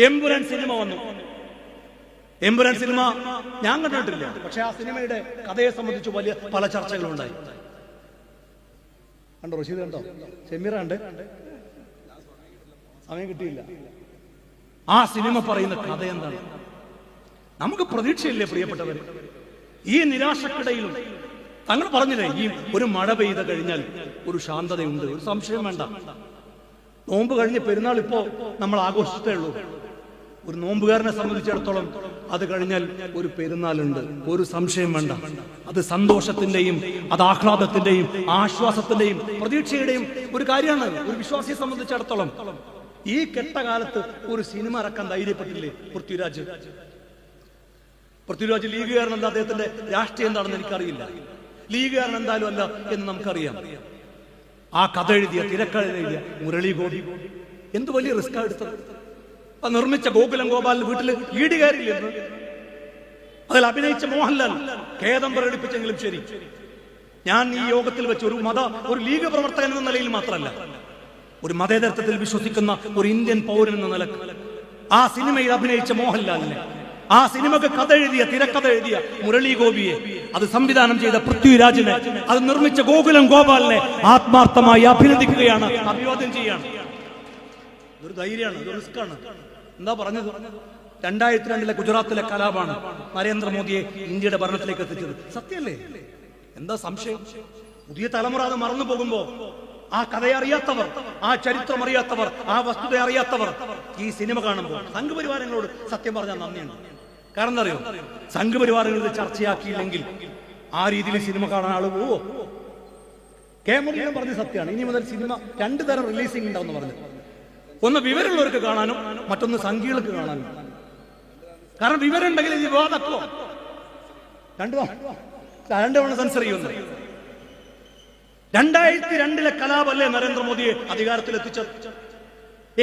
Empuraan cinema വന്നു. Empuraan cinema ഞാൻ കണ്ടിട്ടില്ല, പക്ഷെ ആ സിനിമയുടെ കഥയെ സംബന്ധിച്ച് വലിയ പല ചർച്ചകളുണ്ടായി. കണ്ടോ റഷീദ്? കണ്ടോ? ഷമീറ കണ്ട്? സമയം കിട്ടിയില്ല. ആ സിനിമ പറയുന്ന കഥ എന്താണ്? നമുക്ക് പ്രതീക്ഷയില്ലേ പ്രിയപ്പെട്ടവർ? ഈ നിരാശക്കിടയിലും തങ്ങൾ പറഞ്ഞില്ലേ, ഈ ഒരു മഴ പെയ്ത് കഴിഞ്ഞാൽ ഒരു ശാന്തതയുണ്ട്, ഒരു സംശയം വേണ്ട. നോമ്പ് കഴിഞ്ഞ് പെരുന്നാൾ ഇപ്പോ നമ്മൾ ആഘോഷിച്ചേ ഉള്ളൂ. ഒരു നോമ്പുകാരനെ സംബന്ധിച്ചിടത്തോളം അത് കഴിഞ്ഞാൽ ഒരു പെരുന്നാളുണ്ട്, ഒരു സംശയം വേണ്ട. അത് സന്തോഷത്തിന്റെയും അത് ആഹ്ലാദത്തിന്റെയും ആശ്വാസത്തിന്റെയും പ്രതീക്ഷയുടെയും ഒരു കാര്യമാണ് ഒരു വിശ്വാസിയെ സംബന്ധിച്ചിടത്തോളം. ഈ കെട്ടകാലത്ത് ഒരു സിനിമ ഇറക്കാൻ ധൈര്യപ്പെട്ടില്ലേ പൃഥ്വിരാജ്? പൃഥ്വിരാജ് ലീഗുകാരനല്ല, അദ്ദേഹത്തിന്റെ രാഷ്ട്രീയം എന്താണെന്ന് എനിക്കറിയില്ല. ലീഗുകാരൻ എന്തായാലും അല്ല എന്ന് നമുക്കറിയാം. ആ കഥ എഴുതിയ തിരക്കഥ എഴുതിയ മുരളി ഗോപി എന്ത് വലിയ റിസ്ക് എടുത്തത്. നിർമ്മിച്ച ഗോകുലം ഗോപാലിന്റെ വീട്ടില് ഈട് കയറിയില്ലെന്ന്. അതിൽ അഭിനയിച്ച മോഹൻലാൽ ഖേദം പ്രകടിപ്പിച്ചെങ്കിലും ശരി, ഞാൻ ഈ യോഗത്തിൽ വെച്ച് ഒരു ലീഗ് പ്രവർത്തകൻ എന്ന നിലയിൽ മാത്രമല്ല, ഒരു മതേതരത്വത്തിൽ വിശ്വസിക്കുന്ന ഒരു ഇന്ത്യൻ പൗരൻ എന്ന നിലക്ക് ആ സിനിമയിൽ അഭിനയിച്ച മോഹൻലാലിനെ, ആ സിനിമക്ക് കഥ എഴുതിയ തിരക്കഥ എഴുതിയ മുരളി ഗോപിയെ, അത് സംവിധാനം ചെയ്ത പൃഥ്വിരാജിനെ, അത് നിർമ്മിച്ച ഗോകുലം ഗോപാലിനെ ആത്മാർത്ഥമായി അഭിനന്ദിക്കുകയാണ്, അഭിവാദ്യം ചെയ്യാണ്. ഇതൊരു ധൈര്യമാണ്, ഇതൊരു റിസ്ക്കാണ്. എന്താ പറഞ്ഞത്? 2002 ഗുജറാത്തിലെ കലാപാണ് നരേന്ദ്രമോദിയെ ഇന്ത്യയുടെ ഭരണത്തിലേക്ക് എത്തിച്ചത്. സത്യമല്ലേ? എന്താ സംശയം? പുതിയ തലമുറ അത് മറന്നു പോകുമ്പോ ആ കഥയെ അറിയാത്തവർ, ആ ചരിത്രം അറിയാത്തവർ, ആ വസ്തുത അറിയാത്തവർ ഈ സിനിമ കാണുമ്പോൾ സംഘപരിവാരങ്ങളോട് സത്യം പറഞ്ഞാൽ നന്ദിയുണ്ട്. കാരണം എന്താ അറിയോ? സംഘപരിവാരങ്ങൾ ഇത് ചർച്ചയാക്കിയില്ലെങ്കിൽ ആ രീതിയിൽ സിനിമ കാണാൻ ആള് പോവോ? കേമറിലും പറഞ്ഞ സത്യമാണ്. ഇനി മുതൽ സിനിമ 2 തരം റിലീസിംഗ് ഉണ്ടാവും എന്ന് പറഞ്ഞു. ഒന്ന് വിവരമുള്ളവർക്ക് കാണാനും, മറ്റൊന്ന് സംഘികൾക്ക് കാണാനും. കാരണം വിവരം ഉണ്ടെങ്കിൽ ഇത് വിവാദക്കോ രണ്ടു തവണ സെൻസർ ചെയ്യുന്നു. 2002 കലാപല്ലേ നരേന്ദ്രമോദിയെ അധികാരത്തിലെത്തിച്ചത്?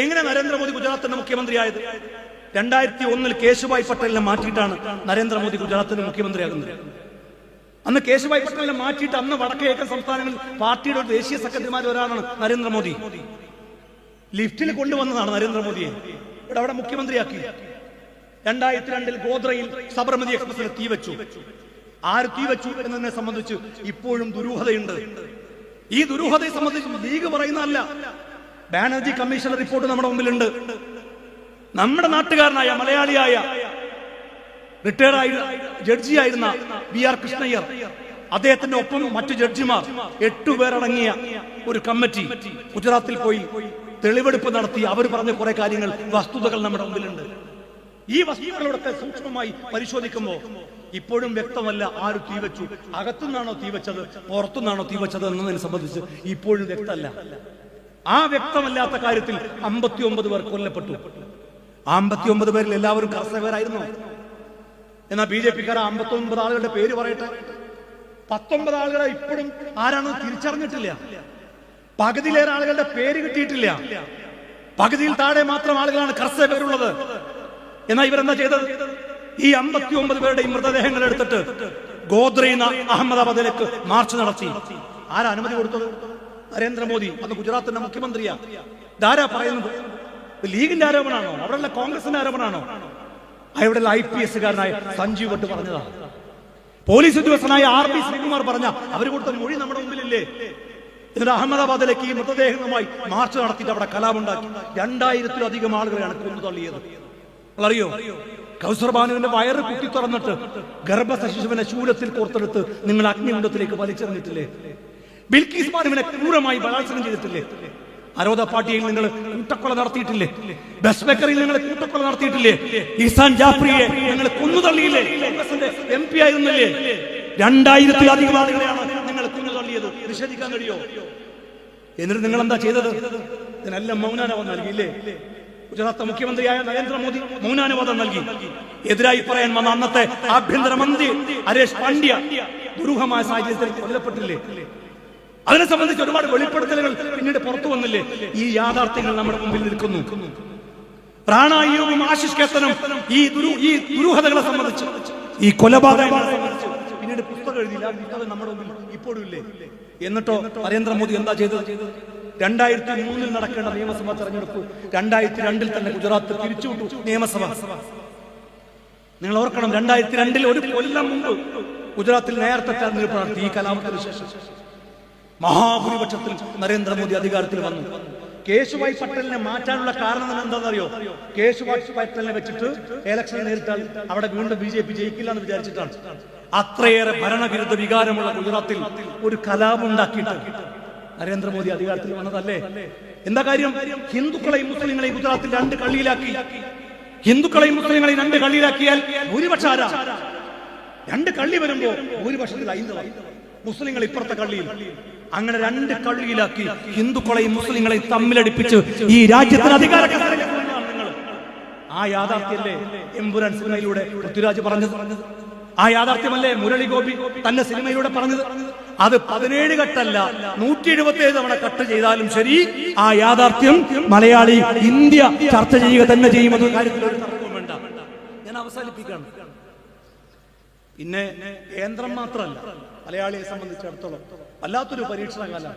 എങ്ങനെ നരേന്ദ്രമോദി ഗുജറാത്തിന്റെ മുഖ്യമന്ത്രിയായത്? 2001 കേശുഭായ് പട്ടേലിനെ മാറ്റിയിട്ടാണ് നരേന്ദ്രമോദി ഗുജറാത്തിന്റെ മുഖ്യമന്ത്രിയാകുന്നത്. അന്ന് കേശുഭായ് പട്ടേലിനെ മാറ്റിയിട്ട് അന്ന് വടക്കേക്കൻ സംസ്ഥാനങ്ങളിൽ പാർട്ടിയുടെ ഒരു ദേശീയ സെക്രട്ടറിമാർ ഒരാളാണ് നരേന്ദ്രമോദി. ലിഫ്റ്റിൽ കൊണ്ടുവന്നതാണ് നരേന്ദ്രമോദിയെ, അവിടെ മുഖ്യമന്ത്രിയാക്കി. 2002 ഗോദ്രയിൽ സബർമതി എക്സ്പ്രസിന് തീവച്ചു. ആര് തീവച്ചു എന്നതിനെ സംബന്ധിച്ച് ഇപ്പോഴും ദുരൂഹതയുണ്ട്. ഈ ദുരൂഹതയെ സംബന്ധിച്ച് ലീഗ് പറയുന്നതല്ല, ബാനർജി കമ്മീഷൻ റിപ്പോർട്ട് നമ്മുടെ മുമ്പിലുണ്ട്. നമ്മുടെ നാട്ടുകാരനായ മലയാളിയായ റിട്ടയർഡായ ജഡ്ജിയായിരുന്ന BR കൃഷ്ണയ്യർ, അദ്ദേഹത്തിന്റെ ഒപ്പം മറ്റു ജഡ്ജിമാർ 8 പേരടങ്ങിയ ഒരു കമ്മിറ്റി ഗുജറാത്തിൽ പോയി തെളിവെടുപ്പ് നടത്തി. അവർ പറഞ്ഞ കുറെ കാര്യങ്ങൾ, വസ്തുതകൾ നമ്മുടെ മുമ്പിലുണ്ട്. ഈ വസ്തുതകളോടൊക്കെ സൂക്ഷ്മമായി പരിശോധിക്കുമ്പോൾ ഇപ്പോഴും വ്യക്തമല്ല ആര് തീവച്ചു. അകത്തുനിന്നാണോ തീവച്ചത്, പുറത്തുനിന്നാണോ തീവച്ചത് എന്നതിനെ സംബന്ധിച്ച് ഇപ്പോഴും വ്യക്തമല്ല. ആ വ്യക്തമല്ലാത്ത കാര്യത്തിൽ 59 പേർ കൊല്ലപ്പെട്ടു. ആ 59 പേരിൽ എല്ലാവരും കർഷകരായിരുന്നു. എന്നാൽ BJP-ക്കാർ 59 ആളുകളുടെ പേര് പറയട്ടെ. 19 ആളുകളെ ഇപ്പോഴും ആരാണെന്ന് തിരിച്ചറിഞ്ഞിട്ടില്ല. പകുതിയിലേറെ ആളുകളുടെ പേര് കിട്ടിയിട്ടില്ല. പകുതിയിൽ താഴെ മാത്രം ആളുകളാണ് കർഷകരുള്ളത്. എന്നാൽ ഇവരെന്താ ചെയ്തത്? ഈ 59 പേരുടെയും മൃതദേഹങ്ങൾ എടുത്തിട്ട് ഗോദ്രയിൽ നിന്ന് അഹമ്മദാബാദിലേക്ക് മാർച്ച് നടത്തി. ആരാ അനുമതി കൊടുത്തത്? നരേന്ദ്രമോദി. അന്ന് ഗുജറാത്തിന്റെ മുഖ്യമന്ത്രിയാ. ഇതാരാ പറയുന്നത്? ലീഗിന്റെ ആരോപണമാണോ? അവിടെയുള്ള കോൺഗ്രസിന്റെ ആരോപണമാണോ? അവിടെയുള്ള IPS-കാരനായ സഞ്ജീവ് ഭട്ട് പറഞ്ഞതാ. പോലീസ് ഉദ്യോഗസ്ഥനായ RB ശ്രീകുമാർ പറഞ്ഞ അവർ കൊടുത്ത മൊഴി നമ്മുടെ മുമ്പിലില്ലേ? എന്നിട്ട് അഹമ്മദാബാദിലേക്ക് ഈ മൃതദേഹങ്ങളുമായി മാർച്ച് നടത്തിയിട്ട് അവിടെ കലാപുണ്ടാക്കി. 2000-ത്തിലധികം ആളുകളെയാണ് കൊന്നു തള്ളിയത്. അറിയോ? കൗസർ ബാനുവിന്റെ വയറ് കുത്തി തുറന്നിട്ട് ഗർഭശിശുവിനെ ശൂലത്തിൽ കോർത്തെടുത്ത് നിങ്ങൾ അഗ്നികുണ്ഡത്തിലേക്ക് വലിച്ചെറിഞ്ഞിട്ടില്ലേ? ബിൽക്കീസ് ബാനുവിനെ ക്രൂരമായി ബലാത്സംഗം ചെയ്തിട്ടില്ലേ? അരോധ പാർട്ടിയിൽ നിങ്ങൾ കൂട്ടക്കൊല നടത്തിയിട്ടില്ലേ? ബസ് ബേക്കറിയിൽ നിങ്ങൾ കൂട്ടക്കൊല നടത്തിയിട്ടില്ലേ? ഇസാൻ ജാഫ്രിയെ നിങ്ങൾ കൊന്നുതള്ളിയില്ലേ? കോൺഗ്രസിന്റെ MP ആയിരുന്നില്ലേ? 2000-ത്തിലധികം ആളുകളെയാണ് നിങ്ങൾ കൊന്നുതള്ളിയത്. നിഷേധിക്കാൻ കഴിയോ? എന്നിട്ട് നിങ്ങൾ എന്താ ചെയ്തത്? ഇതിനെല്ലാം മൗനാനുവാദം നൽകിയില്ലേ? ഗുജറാത്ത് മുഖ്യമന്ത്രിയായ നരേന്ദ്രമോദി മൗനാനുവാദം നൽകി. എതിരായി പറയാൻ വന്ന അന്നത്തെ ആഭ്യന്തരമന്ത്രി ഹരീഷ് പാണ്ഡ്യ ദുരൂഹമായ സാഹചര്യത്തിൽ കൊല്ലപ്പെട്ടില്ലേ? അതിനെ സംബന്ധിച്ച് ഒരുപാട് വെളിപ്പെടുത്തലുകൾ പിന്നീട് പുറത്തു വന്നില്ലേ? ഈ യാഥാർത്ഥ്യങ്ങൾ നമ്മുടെ മുമ്പിൽ നിൽക്കുന്നു. പ്രാണായൂബും ആശിഷ് കേത്തനും ഈ ദുരൂഹതകളെ സംബന്ധിച്ച്, ഈ കൊലപാതകങ്ങളെ സംബന്ധിച്ച് പിന്നീട് പുസ്തകം എഴുതിയില്ല. നമ്മുടെ മുമ്പിൽ ഇപ്പോഴും ഇല്ലേ? എന്നിട്ടോ നരേന്ദ്രമോദി എന്താ ചെയ്തത്? 2003 നടക്കേണ്ട നിയമസഭാ തെരഞ്ഞെടുപ്പ് 2002 തന്നെ ഗുജറാത്ത് തിരിച്ചുവിട്ടു നിയമസഭ. നിങ്ങൾ ഓർക്കണം, 2002 ഒരു കൊല്ലം മുമ്പ് ഗുജറാത്തിൽ നേരത്തെ തെരഞ്ഞെടുപ്പ് നടത്തി. ഈ കലാപത്തിന് ശേഷം മഹാഭൂരിപക്ഷത്തിൽ നരേന്ദ്രമോദി അധികാരത്തിൽ വന്നു. കേശുഭായ് പട്ടേലിനെ മാറ്റാനുള്ള കാരണം എന്താണെന്നറിയോ? കേശുഭായ് പട്ടേലിനെ വെച്ചിട്ട് ഇലക്ഷൻ നേരിട്ടാൽ അവിടെ വീണ്ടും BJP ജയിക്കില്ല എന്ന് വിചാരിച്ചിട്ടാണ്. അത്രയേറെ ഭരണവിരുദ്ധ വികാരമുള്ള ഗുജറാത്തിൽ ഒരു കലാപം ഉണ്ടാക്കിയിട്ട് നരേന്ദ്രമോദി അധികാരത്തിൽ വന്നതല്ലേ? എന്താ കാര്യം? ഹിന്ദുക്കളെയും മുസ്ലിങ്ങളെയും ഗുജറാത്തിൽ 2 കള്ളിയിലാക്കി. ഹിന്ദുക്കളെയും മുസ്ലിങ്ങളെയും 2 കള്ളിയിലാക്കിയാൽ ഭൂരിപക്ഷം ആരാ? 2 കള്ളി വരുമ്പോ ഭൂരിപക്ഷത്തിൽ 5 മുസ്ലിങ്ങൾ ഇപ്പുറത്തെ കള്ളിയിൽ. അങ്ങനെ 2 കള്ളിയിലാക്കി ഹിന്ദുക്കളെയും മുസ്ലിങ്ങളെയും തമ്മിലടിപ്പിച്ച് ഈ രാജ്യത്തിന് അധികാര നിങ്ങൾ. ആ യാഥാർത്ഥ്യമല്ലേ എമ്പുരാൻ സിനിമയിലൂടെ പൃഥ്വിരാജ് പറഞ്ഞത്? ആ യാഥാർത്ഥ്യമല്ലേ മുരളി ഗോപി തന്റെ സിനിമയിലൂടെ പറഞ്ഞത്? അത് 17 കട്ടല്ല, 177 തവണ കട്ട് ചെയ്താലും ശരി, ആ യാഥാർത്ഥ്യം മലയാളി ഇന്ത്യ ചർച്ച ചെയ്യുക തന്നെ ചെയ്യുമെന്ന കാര്യത്തിൽ ഒരു തർക്കവും വേണ്ട. ഞാൻ അവസാനിപ്പിക്കുകയാണ്. പിന്നെ കേന്ദ്രം മാത്രമല്ല, മലയാളിയെ സംബന്ധിച്ചിടത്തോളം വല്ലാത്തൊരു പരീക്ഷണ കാലം.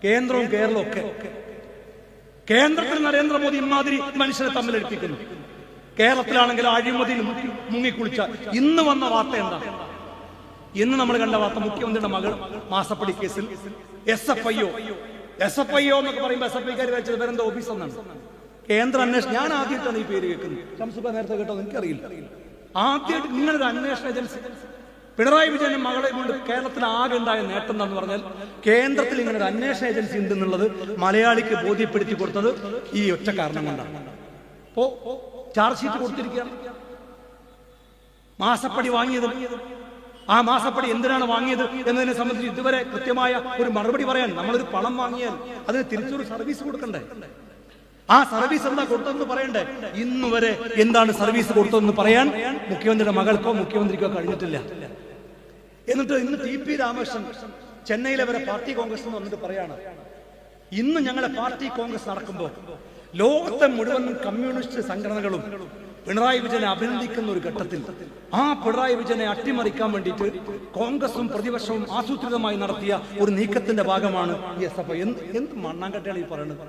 കേന്ദ്രവും കേരളവും ഒക്കെ. കേന്ദ്രത്തിൽ നരേന്ദ്രമോദി ഇമാതിരി മനുഷ്യരെ തമ്മിലെടുപ്പിക്കുന്നു. കേരളത്തിലാണെങ്കിൽ അഴിമതിയിൽ മുങ്ങിക്കുളിച്ച ഇന്ന് വന്ന വാർത്ത എന്താ? ഇന്ന് നമ്മൾ കണ്ട വാർത്ത, മുഖ്യമന്ത്രിയുടെ മകൾ മാസപ്പടി കേസിൽ SFIO എന്നൊക്കെ പറയുമ്പോൾ SFIക്കാർ വെച്ചത് വേറെന്താ ഓഫീസ് എന്നാണ്. കേന്ദ്ര അന്വേഷണം. ഞാൻ ആദ്യമായിട്ടാണ് ഈ പേര് കേൾക്കുന്നത്. ശംസുഖ നേരത്തെ കേട്ടോ എനിക്കറിയില്ല. ആദ്യമായിട്ട് ഇങ്ങനൊരു അന്വേഷണ ഏജൻസി. പിണറായി വിജയനും മകളെ കൊണ്ട് കേരളത്തിൽ ആകെ ഉണ്ടായ നേട്ടം എന്താന്ന് പറഞ്ഞാൽ കേന്ദ്രത്തിൽ ഇങ്ങനൊരു അന്വേഷണ ഏജൻസി ഉണ്ടെന്നുള്ളത് മലയാളിക്ക് ബോധ്യപ്പെടുത്തി കൊടുത്തത് ഈ ഒറ്റ കാരണം കൊണ്ടാണ്. അപ്പോ ചാർജ് ഷീറ്റ് കൊടുത്തിരിക്കുകയാണ്. മാസപ്പടി വാങ്ങിയത്, ആ മാസപ്പടി എന്തിനാണ് വാങ്ങിയത് എന്നതിനെ സംബന്ധിച്ച് ഇതുവരെ കൃത്യമായ ഒരു മറുപടി പറയാൻ. നമ്മളൊരു പണം വാങ്ങിയാൽ അതിന് തിരിച്ചൊരു സർവീസ് കൊടുക്കണ്ടേ? ആ സർവീസ് എന്താ കൊടുത്തതെന്ന് പറയണ്ടേ? ഇന്ന് വരെ എന്താണ് സർവീസ് കൊടുത്തതെന്ന് പറയാൻ മുഖ്യമന്ത്രിയുടെ മകൾക്കോ മുഖ്യമന്ത്രിക്കോ കഴിഞ്ഞിട്ടില്ല. എന്നിട്ട് ഇന്ന് TP രാമകൃഷ്ണൻ ചെന്നൈയിലെ വരെ പാർട്ടി കോൺഗ്രസ് എന്ന് വന്നിട്ട് പറയാണ്, ഇന്ന് ഞങ്ങളുടെ പാർട്ടി കോൺഗ്രസ് നടക്കുമ്പോൾ ലോകത്തെ മുഴുവൻ കമ്മ്യൂണിസ്റ്റ് സംഘടനകളും പിണറായി വിജയനെ അഭിനന്ദിക്കുന്ന ഒരു ഘട്ടത്തിൽ ആ പിണറായി വിജയനെ അട്ടിമറിക്കാൻ വേണ്ടിയിട്ട് കോൺഗ്രസും പ്രതിപക്ഷവും ആസൂത്രിതമായി നടത്തിയ ഒരു നീക്കത്തിന്റെ ഭാഗമാണ് ഈ SFI. എന്ത് മണ്ണാങ്കട്ടയാണ് ഈ പറയുന്നത്?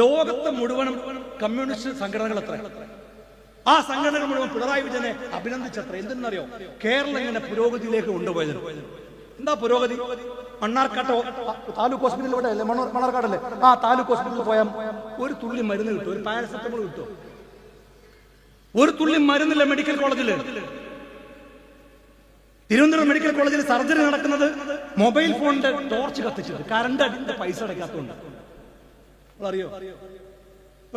ലോകത്തെ മുഴുവനും കമ്മ്യൂണിസ്റ്റ് സംഘടനകൾ എത്ര? ആ സംഘടനകൾ മുഴുവൻ പിണറായി വിജയനെ അഭിനന്ദിച്ചത്ര. എന്തെന്നറിയോ? കേരളം ഇങ്ങനെ പുരോഗതിയിലേക്ക് കൊണ്ടുപോയത്. എന്താ പുരോഗതി? മണ്ണാർക്കാട്ടോ താലൂക്ക് ഹോസ്പിറ്റലിൽ ഇവിടെ അല്ലേ, മണ്ണാർക്കാടല്ലേ, ആ താലൂക്ക് ഹോസ്പിറ്റലിൽ പോയാൽ ഒരു തുള്ളി മരുന്ന് കിട്ടും, ഒരു പാരസെറ്റമോൾ കിട്ടും. ഒരു തുള്ളി മരുന്നില്ല മെഡിക്കൽ കോളേജിൽ. തിരുവനന്തപുരം മെഡിക്കൽ കോളേജിൽ സർജറി നടക്കുന്നത് മൊബൈൽ ഫോണിന്റെ ടോർച്ച് കത്തിച്ചിട്ട്, കറണ്ട് അടിന്റെ പൈസ അടയ്ക്കാത്തതുകൊണ്ട്. അറിയോ?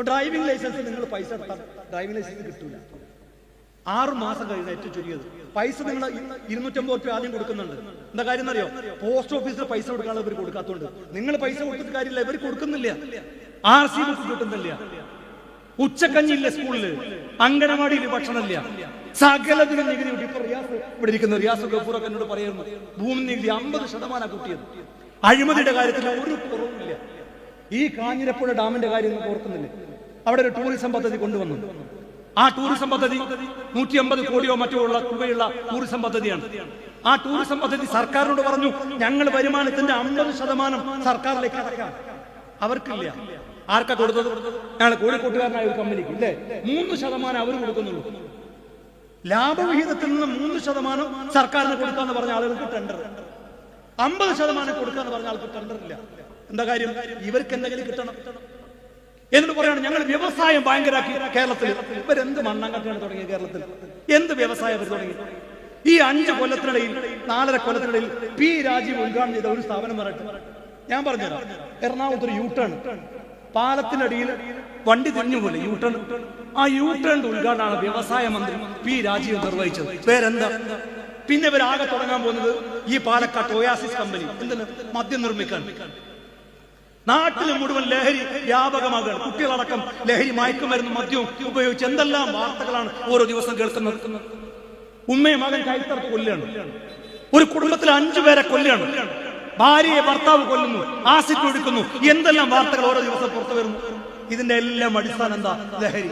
ഡ്രൈവിംഗ് ലൈസൻസ് നിങ്ങൾ പൈസ എടുത്താൽ ഡ്രൈവിംഗ് ലൈസൻസ് കിട്ടൂല. 6 മാസം കഴിഞ്ഞ ഏറ്റവും ചുരുങ്ങിയത് പൈസ നിങ്ങൾ 250 രൂപ ആദ്യം കൊടുക്കുന്നുണ്ട്. എന്താ കാര്യം എന്നറിയോ? പോസ്റ്റ് ഓഫീസിൽ പൈസ കൊടുക്കാനുള്ള ഇവർ കൊടുക്കാത്തതുകൊണ്ട്. നിങ്ങൾ പൈസ കൊടുത്തിട്ട് കാര്യമില്ല, ഇവർ കൊടുക്കുന്നില്ല. RC ബുക്ക് കിട്ടുന്നില്ല, ഉച്ചക്കഞ്ഞില്ല സ്കൂളില്, അംഗനവാടിയിൽ ഭക്ഷണമില്ല, സകലത്തിനും നികുതി കൂട്ടി. ഇപ്പൊ ഇവിടെ ഇരിക്കുന്ന റിയാസ് ഗഫൂറൊക്കെ എന്നോട് പറയുന്നു, ഭൂമി നികുതി 50% കൂട്ടിയത്. അഴിമതിയുടെ കാര്യത്തിൽ ഒരു കുറവുമില്ല. ഈ കാഞ്ഞിരപ്പുഴ ഡാമിന്റെ കാര്യം ഓർക്കുന്നില്ലേ? അവിടെ ഒരു ടൂറിസം പദ്ധതി കൊണ്ടുവന്നു. ആ ടൂറിസം പദ്ധതി 150 കോടിയോ മറ്റോ ഉള്ള തുകയുള്ള ടൂറിസം പദ്ധതിയാണ്. ആ ടൂറിസം പദ്ധതി സർക്കാരിനോട് പറഞ്ഞു, ഞങ്ങൾ വരുമാനത്തിന്റെ 50% സർക്കാരിലേക്ക് അടക്കാം. അവർക്കില്ല. ആർക്കാ കൊടുത്തത്? ഞങ്ങൾ കോഴിക്കോട്ടുകാരനായ ഒരു കമ്പനിക്ക് ഇല്ലേ 3% അവർ കൊടുക്കുന്നുള്ളൂ. ലാഭവിഹിതത്തിൽ നിന്ന് 3% സർക്കാരിന് കൊടുക്കാന്ന് പറഞ്ഞ ആളുകൾക്ക് ടെൻഡർ, 50% കൊടുക്കാന്ന് പറഞ്ഞ ആൾക്ക് ടെൻഡർ ഇല്ല. എന്താ കാര്യം? ഇവർക്ക് എന്തെങ്കിലും കിട്ടണം. എന്നിട്ട് പറയാണ് ഞങ്ങൾ വ്യവസായം ഭയങ്കരാക്കി കേരളത്തിൽ. ഇവരെന്ത് മണ്ണാങ്കട്ടയാണ് തുടങ്ങിയ കേരളത്തിൽ? എന്ത് വ്യവസായം ഇവർ തുടങ്ങി? ഈ 5 കൊല്ലത്തിനിടയിൽ 4.5 കൊല്ലത്തിനിടയിൽ P രാജീവ് ഉദ്ഘാടനം ചെയ്ത ഒരു സ്ഥാപനം പറയട്ടെ, ഞാൻ പറഞ്ഞുതരാം. എറണാകുളത്ത് ഒരു യൂട്ടേൺ, പാലത്തിനടിയിൽ വണ്ടി തിരിഞ്ഞുപോലെ യൂട്ടേൺ. ആ യൂട്ടേണിന്റെ ഉദ്ഘാടനമാണ് വ്യവസായ മന്ത്രി P രാജീവ് നിർവഹിച്ചത്. വേറെന്താ? പിന്നെ ഇവരാകെ തുടങ്ങാൻ പോകുന്നത് ഈ പാലക്കാട്ട് ഒയാസിസ് കമ്പനി. എന്തിന്? മദ്യം നിർമ്മിക്കാൻ. നാട്ടിൽ മുഴുവൻ ലഹരി വ്യാപകമാകുകയാണ്. കുട്ടികളടക്കം ലഹരി മയക്കുമരുന്ന് മദ്യവും ഉപയോഗിച്ച് എന്തെല്ലാം വാർത്തകളാണ് ഓരോ ദിവസം കേൾക്കുന്നത്. ഉമ്മയെ മകൻ കൈത്തറത്ത് കൊല്ലുകയാണ്. ഒരു കുടുംബത്തിൽ 5 പേരെ കൊല്ലുകയാണ്. ഭാര്യയെ ഭർത്താവ് കൊല്ലുന്നു, ആസിഡ് ഒഴിക്കുന്നു. എന്തെല്ലാം വാർത്തകൾ ഓരോ ദിവസം പുറത്തു വരുന്നു. ഇതിന്റെ എല്ലാം അടിസ്ഥാനം എന്താ? ലഹരി.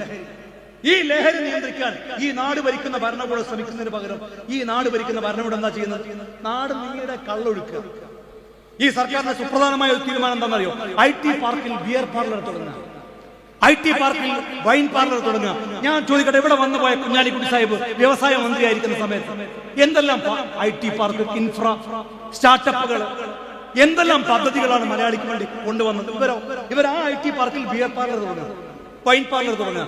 ഈ ലഹരി നിയന്ത്രിക്കാൻ ഈ നാട് ഭരിക്കുന്ന ഭരണകൂടം ശ്രമിക്കുന്നതിന് പകരം ഈ നാട് ഭരിക്കുന്ന ഭരണകൂടം എന്താ ചെയ്യുന്നത്? നാട് നീടെ കള്ളൊഴുക്കുക. ഈ സർക്കാരിന്റെ സുപ്രധാനമായ ഒരു തീരുമാനം എന്താണെന്നറിയോ? IT പാർക്കിൽ ബിയർ പാർലർ തുടങ്ങുക, IT പാർക്കിൽ വൈൻ പാർലർ തുടങ്ങുക. ഞാൻ ചോദിക്കട്ടെ, ഇവിടെ വന്നു പോയ കുഞ്ഞാലിക്കുട്ടി സാഹിബ് വ്യവസായ മന്ത്രിയായിരിക്കുന്ന സമയത്ത് എന്തെല്ലാം IT പാർക്ക്, ഇൻഫ്രാ, സ്റ്റാർട്ടപ്പുകൾ, എന്തെല്ലാം പദ്ധതികളാണ് മലയാളിക്ക് വേണ്ടി കൊണ്ടുവന്നത്. ഇവർ ആ IT പാർക്കിൽ ബിയർ പാർലർ തുടങ്ങുക, വൈൻ പാർലർ തുടങ്ങുക.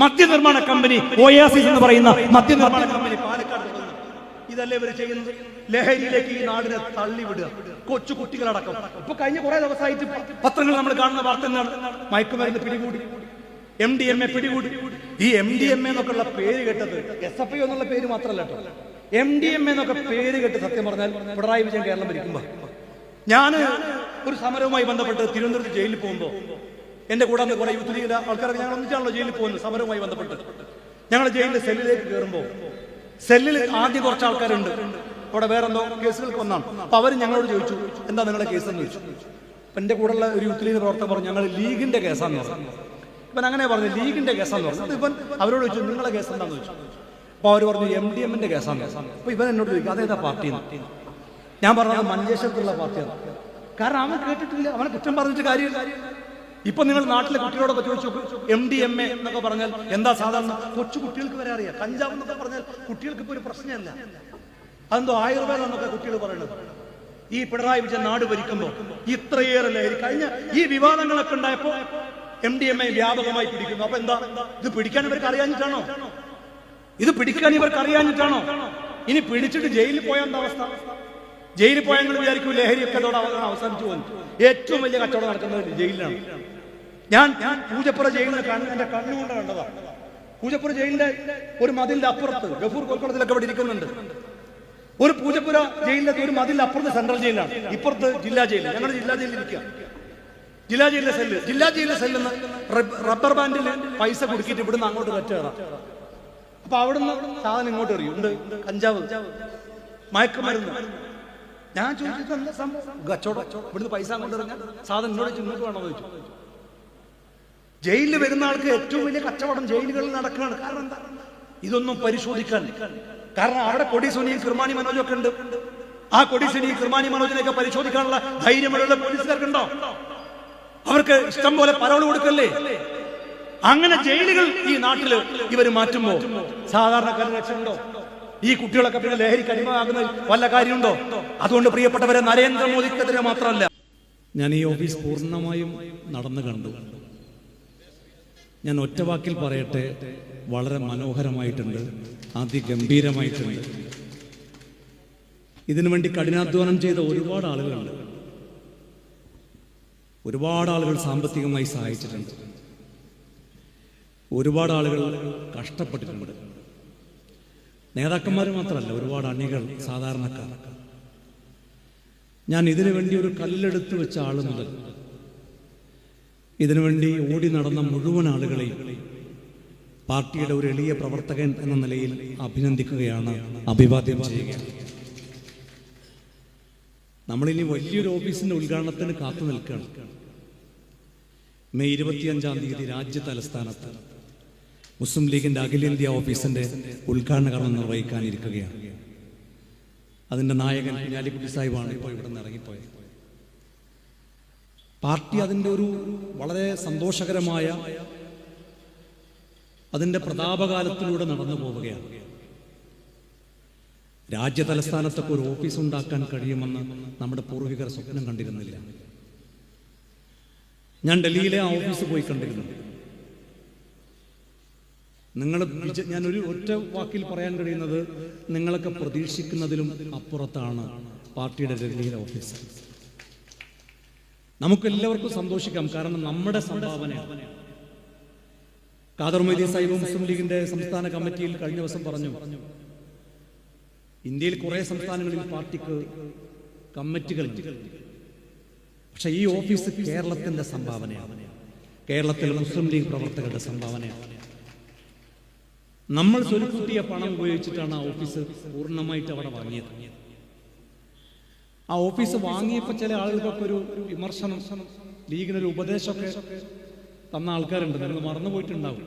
മദ്യനിർമ്മാണ കമ്പനി ഒയാസിസ് എന്ന് പറയുന്ന മദ്യനിർമ്മാണ കമ്പനി പാലക്കാട് തുടങ്ങുക. ഇതല്ലേ ഇവർ ചെയ്യുന്നത്? ലഹരിയിലേക്ക് ഈ നാടിനെ തള്ളിവിടുക, കൊച്ചു കുട്ടികളടക്കം. ഇപ്പൊ കഴിഞ്ഞ കുറെ ദിവസമായിട്ട് പത്രങ്ങൾ നമ്മൾ കാണുന്ന വാർത്ത എന്താണ്? മയക്കുമരുന്ന് പിടികൂടി, MDMA പിടികൂടി. ഈ MDMA എന്നൊക്കെയുള്ള പേര് കേട്ടത് SFI എന്നുള്ള പേര് മാത്രമല്ല കേട്ടോ, MDMA എന്നൊക്കെ പേര് കേട്ട് സത്യം പറഞ്ഞാൽ പിണറായി വിജയൻ കേരളം ഭരിക്കുമ്പോ, ഞാൻ ഒരു സമരവുമായി ബന്ധപ്പെട്ട് തിരുവനന്തപുരത്ത് ജയിലിൽ പോകുമ്പോൾ എന്റെ കൂടെ കുറെ യൂത്ത് ലീഗിലെ ആൾക്കാരൊക്കെ ഞങ്ങൾ ഒന്നിച്ചാണല്ലോ ജയിലിൽ പോകുന്നത്. സമരവുമായി ബന്ധപ്പെട്ട് ഞങ്ങൾ ജയിലിന്റെ സെല്ലിലേക്ക് കയറുമ്പോൾ സെല്ലിൽ ആദ്യം കുറച്ച് ആൾക്കാരുണ്ട്, അവിടെ വേറെ എന്തോ കേസുകൾക്ക് വന്നാണ്. അപ്പൊ അവർ ഞങ്ങളോട് ചോദിച്ചു, എന്താ നിങ്ങളുടെ കേസ് എന്ന് ചോദിച്ചു. അപ്പൊ എന്റെ കൂടെയുള്ള ഒരു യൂത്ത് ലീഗ് പ്രവർത്തകർ പറഞ്ഞു, ഞങ്ങൾ ലീഗിന്റെ കേസാന്ന് പറഞ്ഞു. ഇവൻ അങ്ങനെ പറഞ്ഞു, ലീഗിന്റെ കേസാന്ന് പറഞ്ഞു. ഇവൻ അവരോട് ചോദിച്ചു, നിങ്ങളുടെ കേസ് എന്താന്ന് ചോദിച്ചു. അപ്പൊ അവർ പറഞ്ഞു MDMന്റെ കേസാന്ന്. അപ്പൊ ഇവൻ എന്നോട് ചോദിക്കും, അതേതാ പാർട്ടി? ഞാൻ പറഞ്ഞത് മഞ്ചേശ്വരത്തുള്ള പാർട്ടിയാണ്. കാരണം അവൻ കേട്ടിട്ടില്ല, അവനെ കുറ്റം പറഞ്ഞിട്ട് കാര്യമില്ല. ഇപ്പൊ നിങ്ങൾ നാട്ടിലെ കുട്ടികളോടൊക്കെ ചോദിച്ചു, MDMA എന്നൊക്കെ പറഞ്ഞാൽ എന്താ സാധാരണ കൊച്ചു കുട്ടികൾക്ക് വരെ അറിയാം. കഞ്ചാവ് എന്നൊക്കെ പറഞ്ഞാൽ കുട്ടികൾക്ക് ഇപ്പൊ ഒരു പ്രശ്നമല്ല, അതെന്തോ ആയുർവേദം എന്നൊക്കെ കുട്ടികൾ പറയുന്നത്. ഈ പിണറായി വിജയൻ നാട് ഭരിക്കുമ്പോ ഇത്രയേറെ ലഹരി, കഴിഞ്ഞ ഈ വിവാദങ്ങളൊക്കെ ഉണ്ടായപ്പോ MDMA വ്യാപകമായി പിടിക്കുന്നു. അപ്പൊ എന്താ, ഇത് പിടിക്കാൻ ഇവർക്ക് അറിയാഞ്ഞിട്ടാണോ? ഇത് പിടിക്കാൻ ഇവർക്ക് അറിയാഞ്ഞിട്ടാണോ? ഇനി പിടിച്ചിട്ട് ജയിലിൽ പോയ എന്താ അവസ്ഥ? ജയിലിൽ പോയാൽ നിങ്ങൾ വിചാരിക്കും ലഹരിയൊക്കെ അതോടെ അവസാനിച്ചു പോകുന്നു. ഏറ്റവും വലിയ കച്ചവടം നടക്കുന്നത് ജയിലിലാണ്. ഞാൻ പൂജപ്പുര ജയിലിന് എന്റെ കണ്ണുകൊണ്ട് കണ്ടതാണ്. പൂജപ്പുര ജയിലിന്റെ ഒരു മതിലിന്റെ അപ്പുറത്ത്, ഗഫൂർ കോൽക്കുളത്തിലൊക്കെ ഇവിടെ ഇരിക്കുന്നുണ്ട്, ഒരു പൂജപ്പുര ജയിലിന്റെ ഒരു മതിലിന്റെ അപ്പുറത്ത് സെൻട്രൽ ജയിലാണ്, ഇപ്പുറത്ത് ജില്ലാ ജയിൽ. ഞങ്ങൾ ജില്ലാ ജയിലിൽ ഇരിക്കുക. ജില്ലാ ജയിലിലെ സെല്ല്, ജില്ലാ ജയിലിലെ സെല്ലെന്ന് റബ്ബർ ബാൻഡിൽ പൈസ കൊടുക്കിയിട്ട് ഇവിടുന്ന് അങ്ങോട്ട് കയറാം. അപ്പൊ അവിടുന്ന് സാധനം ഇങ്ങോട്ട് എറിയും, ഉണ്ട് കഞ്ചാവ്, മയക്കുമരുന്ന്. ഞാൻ ചോദിച്ചിട്ട് എന്താ സംഭവം? കച്ചവടം, ഇവിടുന്ന് പൈസ അങ്ങോട്ട് എറിഞ്ഞാൽ സാധനം ഇങ്ങോട്ട് ഇങ്ങോട്ട് വേണമെന്ന് ചോദിച്ചു. ജയിലിൽ വരുന്ന ആൾക്ക് ഏറ്റവും വലിയ കച്ചവടം ജയിലുകളിൽ നടക്കുകയാണ്. കാരണം എന്താ? ഇതൊന്നും പരിശോധിക്കാൻ. കാരണം അവിടെ കൊടിസുനിയും കിർമാണി മനോജും ഒക്കെ ഉണ്ട്. ആ കൊടിസുനിയും കിർമാണി മനോജിനെയൊക്കെ പരിശോധിക്കാനുള്ള ധൈര്യമുള്ള പോലീസുകാർക്കുണ്ടോ? അവർക്ക് ഇഷ്ടം പോലെ പരോൾ കൊടുക്കല്ലേ? അങ്ങനെ ജയിലുകൾ ഈ നാട്ടില് ഇവർ മാറ്റുമ്പോ സാധാരണക്കാരന് രക്ഷയുണ്ടോ? ഈ കുട്ടികളൊക്കെ പിന്നെ ലഹരിക്ക് അടിമയാകുന്ന വല്ല കാര്യമുണ്ടോ? അതുകൊണ്ട് പ്രിയപ്പെട്ടവരെ, നരേന്ദ്രമോദിക്കെതിരെ മാത്രമല്ല, ഞാൻ ഈ ഓഫീസ് പൂർണ്ണമായും നടന്നു കണ്ടു. ഞാൻ ഒറ്റ വാക്കിൽ പറയട്ടെ, വളരെ മനോഹരമായിട്ടുണ്ട്, അതിഗംഭീരമായിട്ടുണ്ട്. ഇതിനു വേണ്ടി കഠിനാധ്വാനം ചെയ്ത ഒരുപാട് ആളുകളുണ്ട്. ഒരുപാട് ആളുകൾ സാമ്പത്തികമായി സഹായിച്ചിട്ടുണ്ട്. ഒരുപാട് ആളുകൾ കഷ്ടപ്പെട്ടിട്ടുണ്ട്. നേതാക്കന്മാർ മാത്രമല്ല, ഒരുപാട് അണികൾ, സാധാരണക്കാർ. ഞാൻ ഇതിനു വേണ്ടി ഒരു കല്ലെടുത്ത് വെച്ച ആൾ മുതൽ ഇതിനുവേണ്ടി ഓടി നടന്ന മുഴുവൻ ആളുകളെയും പാർട്ടിയുടെ ഒരു എളിയ പ്രവർത്തകൻ എന്ന നിലയിൽ അഭിനന്ദിക്കുകയാണ്, അഭിവാദ്യം ചെയ്യുകയാണ്. നമ്മളിനി വലിയൊരു ഓഫീസിന്റെ ഉദ്ഘാടനത്തിന് കാത്തു നിൽക്കുകയാണ്. മെയ് 25-ാം തീയതി രാജ്യ തലസ്ഥാനത്ത് മുസ്ലിം ലീഗിന്റെ അഖിലേന്ത്യാ ഓഫീസിന്റെ ഉദ്ഘാടന കർമ്മം നിർവഹിക്കാനിരിക്കുകയാണ്. അതിന്റെ നായകൻ കുഞ്ഞാലിക്കുട്ടി സാഹിബാണ് ഇപ്പോൾ ഇവിടെ നിന്ന് ഇറങ്ങിപ്പോയത്. പാർട്ടി അതിൻ്റെ ഒരു വളരെ സന്തോഷകരമായ അതിൻ്റെ പ്രതാപകാലത്തിലൂടെ നടന്നു പോവുകയാണ്. രാജ്യ തലസ്ഥാനത്തൊക്കെ ഒരു ഓഫീസ് ഉണ്ടാക്കാൻ കഴിയുമെന്ന് നമ്മുടെ പൂർവികർ സ്വപ്നം കണ്ടിരുന്നില്ല. ഞാൻ ഡൽഹിയിലെ ആ ഓഫീസ് പോയി കണ്ടിരുന്നു. ഞാനൊരു ഒറ്റ വാക്കിൽ പറയാൻ കഴിയുന്നത്, നിങ്ങളൊക്കെ പ്രതീക്ഷിക്കുന്നതിലും അപ്പുറത്താണ് പാർട്ടിയുടെ ഡൽഹിയിലെ ഓഫീസ്. നമുക്കെല്ലാവർക്കും സന്തോഷിക്കാം, കാരണം നമ്മുടെ സംഭാവനയാണ്. ഖാദർ മൊയ്തീൻ സാഹിബ് മുസ്ലിം ലീഗിന്റെ സംസ്ഥാന കമ്മിറ്റിയിൽ കഴിഞ്ഞ ദിവസം പറഞ്ഞു, ഇന്ത്യയിൽ കുറെ സംസ്ഥാനങ്ങളിൽ പാർട്ടിക്ക് കമ്മിറ്റികളുണ്ട്, പക്ഷെ ഈ ഓഫീസ് കേരളത്തിന്റെ സംഭാവനയാണ്, കേരളത്തിലെ മുസ്ലിം ലീഗ് പ്രവർത്തകരുടെ സംഭാവനയാണ്. നമ്മൾ സ്വരുക്കൂട്ടിയ പണം ഉപയോഗിച്ചിട്ടാണ് ആ ഓഫീസ് പൂർണ്ണമായിട്ട് അവിടെ വാങ്ങിയത്. ആ ഓഫീസ് വാങ്ങിയപ്പോൾ ചില ആളുകൾക്കൊക്കെ ഒരു വിമർശനം, ലീഗിനൊരു ഉപദേശമൊക്കെ തന്ന ആൾക്കാരുണ്ട്, നിങ്ങൾ മറന്നുപോയിട്ടുണ്ടാവും.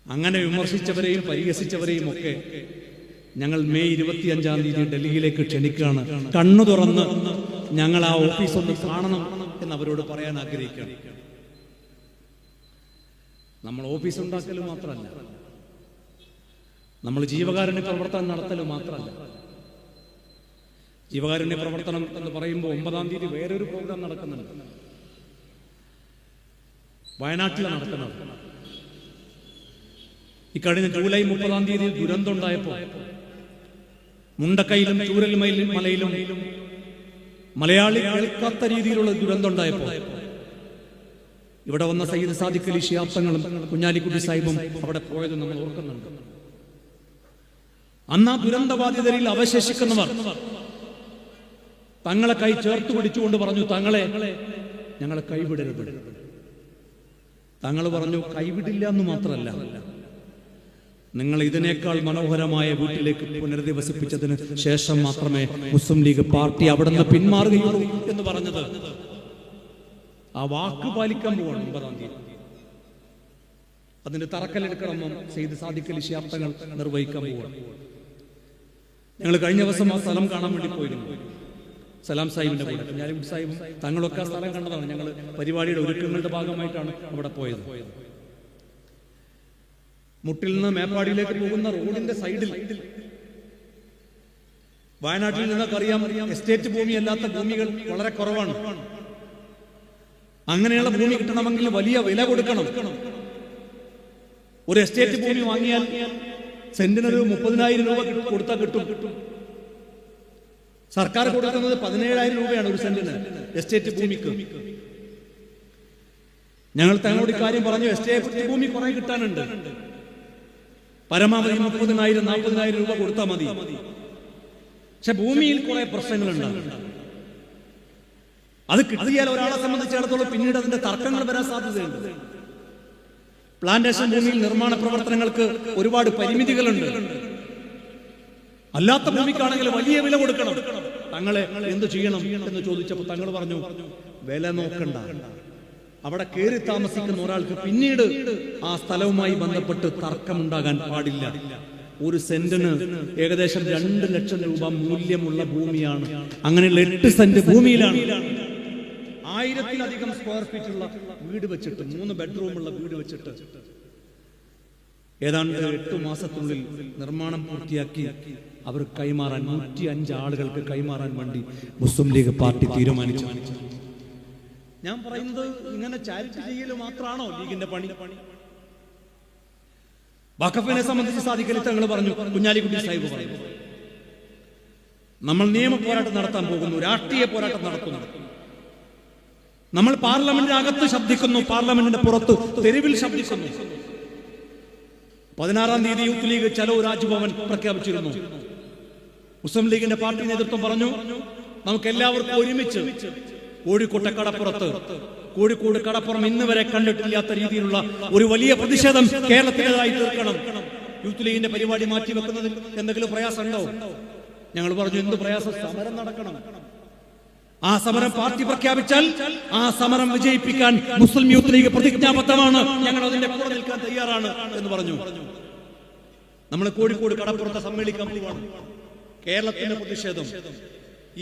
അങ്ങനെ വിമർശിച്ചവരെയും പരിഹസിച്ചവരെയും ഒക്കെ ഞങ്ങൾ മെയ് 25-ാം തീയതി ഡൽഹിയിലേക്ക് ക്ഷണിക്കുകയാണ്. കണ്ണു തുറന്ന് ഞങ്ങൾ ആ ഓഫീസ് ഒന്ന് കാണണം എന്ന് അവരോട് പറയാൻ ആഗ്രഹിക്കുകയാണ്. നമ്മൾ ഓഫീസ് ഉണ്ടാക്കലും മാത്രമല്ല, നമ്മൾ ജീവകാരുണ്യ പ്രവർത്തനം നടത്തലും മാത്രമല്ല. ജീവകാരുണ്യ പ്രവർത്തനം എന്ന് പറയുമ്പോൾ 9-ാം തീയതി വേറൊരു പ്രോഗ്രാം നടക്കുന്നുണ്ട്, വയനാട്ടിലാണ് നടക്കുന്നത്. ഇക്കഴിഞ്ഞ ജൂലൈ 30-ാം തീയതി ദുരന്തം ഉണ്ടായപ്പോൾ മുണ്ടക്കയിലും ചൂരൽമലയിലും മലയാളി കേൾക്കാത്ത രീതിയിലുള്ള ദുരന്തം ഉണ്ടായപ്പോൾ ഇവിടെ വന്ന സയ്യിദ് സാദിഖ് അലി ശിഹാബ് തങ്ങളും കുഞ്ഞാലിക്കുട്ടി സാഹിബും അവിടെ പോയത് നമ്മൾ ഓർക്കുന്നുണ്ട്. അന്ന് ആ ദുരന്തബാധിതരിൽ അവശേഷിക്കുന്നവർ തങ്ങളെ കൈ ചേർത്ത് പിടിച്ചുകൊണ്ട് പറഞ്ഞു, തങ്ങളെ ഞങ്ങളെ കൈവിടരുത്. തങ്ങൾ പറഞ്ഞു, കൈവിടില്ല എന്ന് മാത്രമല്ല, നിങ്ങൾ ഇതിനേക്കാൾ മനോഹരമായ വീട്ടിലേക്ക് പുനരധിവസിപ്പിച്ചതിന് ശേഷം മാത്രമേ മുസ്ലിം ലീഗ് പാർട്ടി അവിടെ നിന്ന് പിന്മാറുകയുള്ളൂ എന്ന് പറഞ്ഞത്. ആ വാക്ക് പാലിക്കാൻ പോവാണ് 9-ാം തീയതി. അതിന്റെ തറക്കല്ലെടുക്കണമെന്നും സയ്യിദ് സാദിഖ് അലി ശിഹാബ് തങ്ങൾ നിർവഹിക്കാൻ പോവാണ്. ഞങ്ങൾ കഴിഞ്ഞ ദിവസം ആ സ്ഥലം കാണാൻ വേണ്ടി പോയിരുന്നു, സലാം സാഹിബിന്റെ കൂടെ. കുഞ്ഞാലിക്കുട്ടി സാഹിബും തങ്ങളൊക്കെ ആ സ്ഥലം കണ്ടതാണ്. ഞങ്ങൾ പരിപാടിയുടെ ഒരുക്കങ്ങളുടെ ഭാഗമായിട്ടാണ് അവിടെ പോയത്. മുട്ടിൽ നിന്ന് മേപ്പാടിയിലേക്ക് പോകുന്ന റോഡിന്റെ സൈഡിൽ വയനാട്ടിൽ നിന്നൊക്കറിയാം, എസ്റ്റേറ്റ് ഭൂമി അല്ലാത്ത ഭൂമികൾ വളരെ കുറവാണ്. അങ്ങനെയുള്ള ഭൂമി കിട്ടണമെങ്കിൽ വലിയ വില കൊടുക്കണം. ഒരു എസ്റ്റേറ്റ് ഭൂമി വാങ്ങിയാൽ സെന്റിനൊരു 30,000 രൂപ കൊടുത്താൽ കിട്ടും. സർക്കാർ കൊടുക്കുന്നത് 17,000 രൂപയാണ് ഒരു സെന്റിന് എസ്റ്റേറ്റ് ഭൂമിക്ക്. ഞങ്ങൾ തങ്ങളോട് കാര്യം പറഞ്ഞു, എസ്റ്റേറ്റ് ഭൂമി കുറെ കിട്ടാനുണ്ട്, പരമാവധി 30,000 40,000 രൂപ കൊടുത്താൽ മതി. പക്ഷെ ഭൂമിയിൽ കുറെ പ്രശ്നങ്ങളുണ്ട്. അത് കിട്ടിയാൽ ഒരാളെ സംബന്ധിച്ചിടത്തോളം പിന്നീട് അതിന്റെ തർക്കങ്ങൾ വരാൻ സാധ്യതയുണ്ട്. പ്ലാന്റേഷൻ ഭൂമിയിൽ നിർമ്മാണ പ്രവർത്തനങ്ങൾക്ക് ഒരുപാട് പരിമിതികളുണ്ട്. അല്ലാത്ത ഭൂമിക്കാണെങ്കിൽ വലിയ വില കൊടുക്കണം. തങ്ങളെ എന്ത് ചെയ്യണം എന്ന് ചോദിച്ചപ്പോൾ തങ്ങൾ പറഞ്ഞു, വില നോക്കണ്ട, അവിടെ കയറി താമസിക്കുന്ന ഒരാൾക്ക് പിന്നീട് ആ സ്ഥലവുമായി ബന്ധപ്പെട്ട് തർക്കമുണ്ടാകാൻ പാടില്ല. ഒരു സെന്റിന് ഏകദേശം 2 ലക്ഷം രൂപ മൂല്യമുള്ള ഭൂമിയാണ്. അങ്ങനെയുള്ള 8 സെന്റ് ഭൂമിയിലാണ് 1000-ലധികം സ്ക്വയർ ഫീറ്റുള്ള വീട് വെച്ചിട്ട്, 3 ബെഡ്റൂമുള്ള വീട് വെച്ചിട്ട് ഏതാണ്ട് 8 മാസത്തിനുള്ളിൽ നിർമ്മാണം പൂർത്തിയാക്കി അവർ കൈമാറാൻ 105 ആളുകൾക്ക് കൈമാറാൻ വേണ്ടി മുസ്ലിം ലീഗ് പാർട്ടി തീരുമാനിച്ചു. ഞാൻ പറയുന്നത് ഇങ്ങനെ ചാരിറ്റി ചെയ്യൽ മാത്രമാണോ ലീഗിന്റെ പണി? വഖഫിനെ സംബന്ധിച്ച് സാദിഖ് അലി തങ്ങൾ പറഞ്ഞു, കുഞ്ഞാലിക്കുട്ടി സാഹിബ് പറഞ്ഞു, നമ്മൾ നിയമ പോരാട്ടം നടത്താൻ പോകുന്നു, രാഷ്ട്രീയ പോരാട്ടം നടത്തുന്നു. നമ്മൾ പാർലമെന്റിന് അകത്ത് ശബ്ദിക്കുന്നു, പാർലമെന്റിന്റെ പുറത്ത് തെരുവിൽ ശബ്ദിക്കുന്നു. 16-ാം തീയതി യൂത്ത് ലീഗ് ചലോ രാജ്ഭവൻ പ്രഖ്യാപിച്ചിരുന്നു. മുസ്ലിം ലീഗിന്റെ പാർട്ടി നേതൃത്വം പറഞ്ഞു, നമുക്ക് എല്ലാവർക്കും ഒരുമിച്ച് കോഴിക്കോട്ടെ കടപ്പുറത്ത്, കോഴിക്കോട് കടപ്പുറം ഇന്ന് വരെ കണ്ടിട്ടില്ലാത്ത രീതിയിലുള്ള ഒരു വലിയ പ്രതിഷേധം കേരളത്തിലേതായി തീർക്കണം. യൂത്ത് ലീഗിന്റെ പരിപാടി മാറ്റിവെക്കുന്നതിൽ എന്തെങ്കിലും പ്രയാസമുണ്ടോ? ഞങ്ങൾ പറഞ്ഞു, എന്ത് പ്രയാസം, സമരം നടക്കണം. ആ സമരം പാർട്ടി പ്രഖ്യാപിച്ചാൽ ആ സമരം വിജയിപ്പിക്കാൻ മുസ്ലിം യൂത്ത് ലീഗ് പ്രതിജ്ഞാബദ്ധമാണ്, ഞങ്ങൾ അതിന്റെ കൂടെ നിൽക്കാൻ തയ്യാറാണ് എന്ന് പറഞ്ഞു. നമ്മൾ കോഴിക്കോട് കടപ്പുറത്ത് സമ്മേളിക്കാൻ പോവുകയാണ്. കേരളത്തിന്റെ പ്രതിഷേധം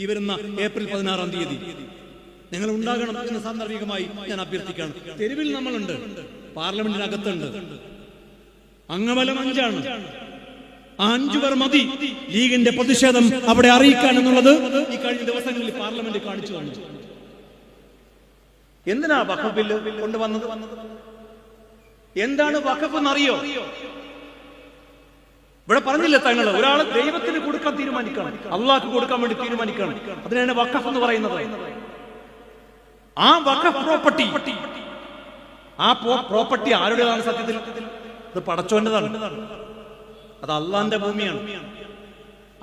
ഈ വരുന്ന ഏപ്രിൽ 16-ാം തീയതി നിങ്ങൾ ഉണ്ടാകണം എന്ന് സാന്ദർഭികമായി ഞാൻ അഭ്യർത്ഥിക്കുകയാണ്. തെരുവിൽ നമ്മളുണ്ട്, പാർലമെന്റിനകത്തുണ്ട്, അംഗബലം 5 ആണ്. ആ 5 പേർ മതി ലീഗിന്റെ പ്രതിഷേധം അവിടെ അറിയിക്കാൻ എന്നുള്ളത് ഈ കഴിഞ്ഞ ദിവസങ്ങളിൽ പാർലമെന്റ് കാണിച്ചു തന്നു. എന്തിനാ വഖഫ് ബില്ല് കൊണ്ടുവന്നത്? എന്താണ് വഖഫ് എന്നറിയോ? ഇവിടെ പറഞ്ഞില്ല തങ്ങൾ, ഒരാൾ ദൈവത്തിന് കൊടുക്കാൻ തീരുമാനിക്കണം, അള്ളാഹ്ക്ക് കൊടുക്കാൻ വേണ്ടി തീരുമാനിക്കണം. അതിനാണ് വഖഫ് എന്ന് പറയുന്നത്. ആ വഖഫ് പ്രോപ്പർട്ടി, ആ പ്രോപ്പർട്ടി ആരുടേതാണ്? സത്യത്തിൽ ഇത് പടച്ചോന്റേതാണ്. അത് അള്ളാന്റെ ഭൂമിയാണ്.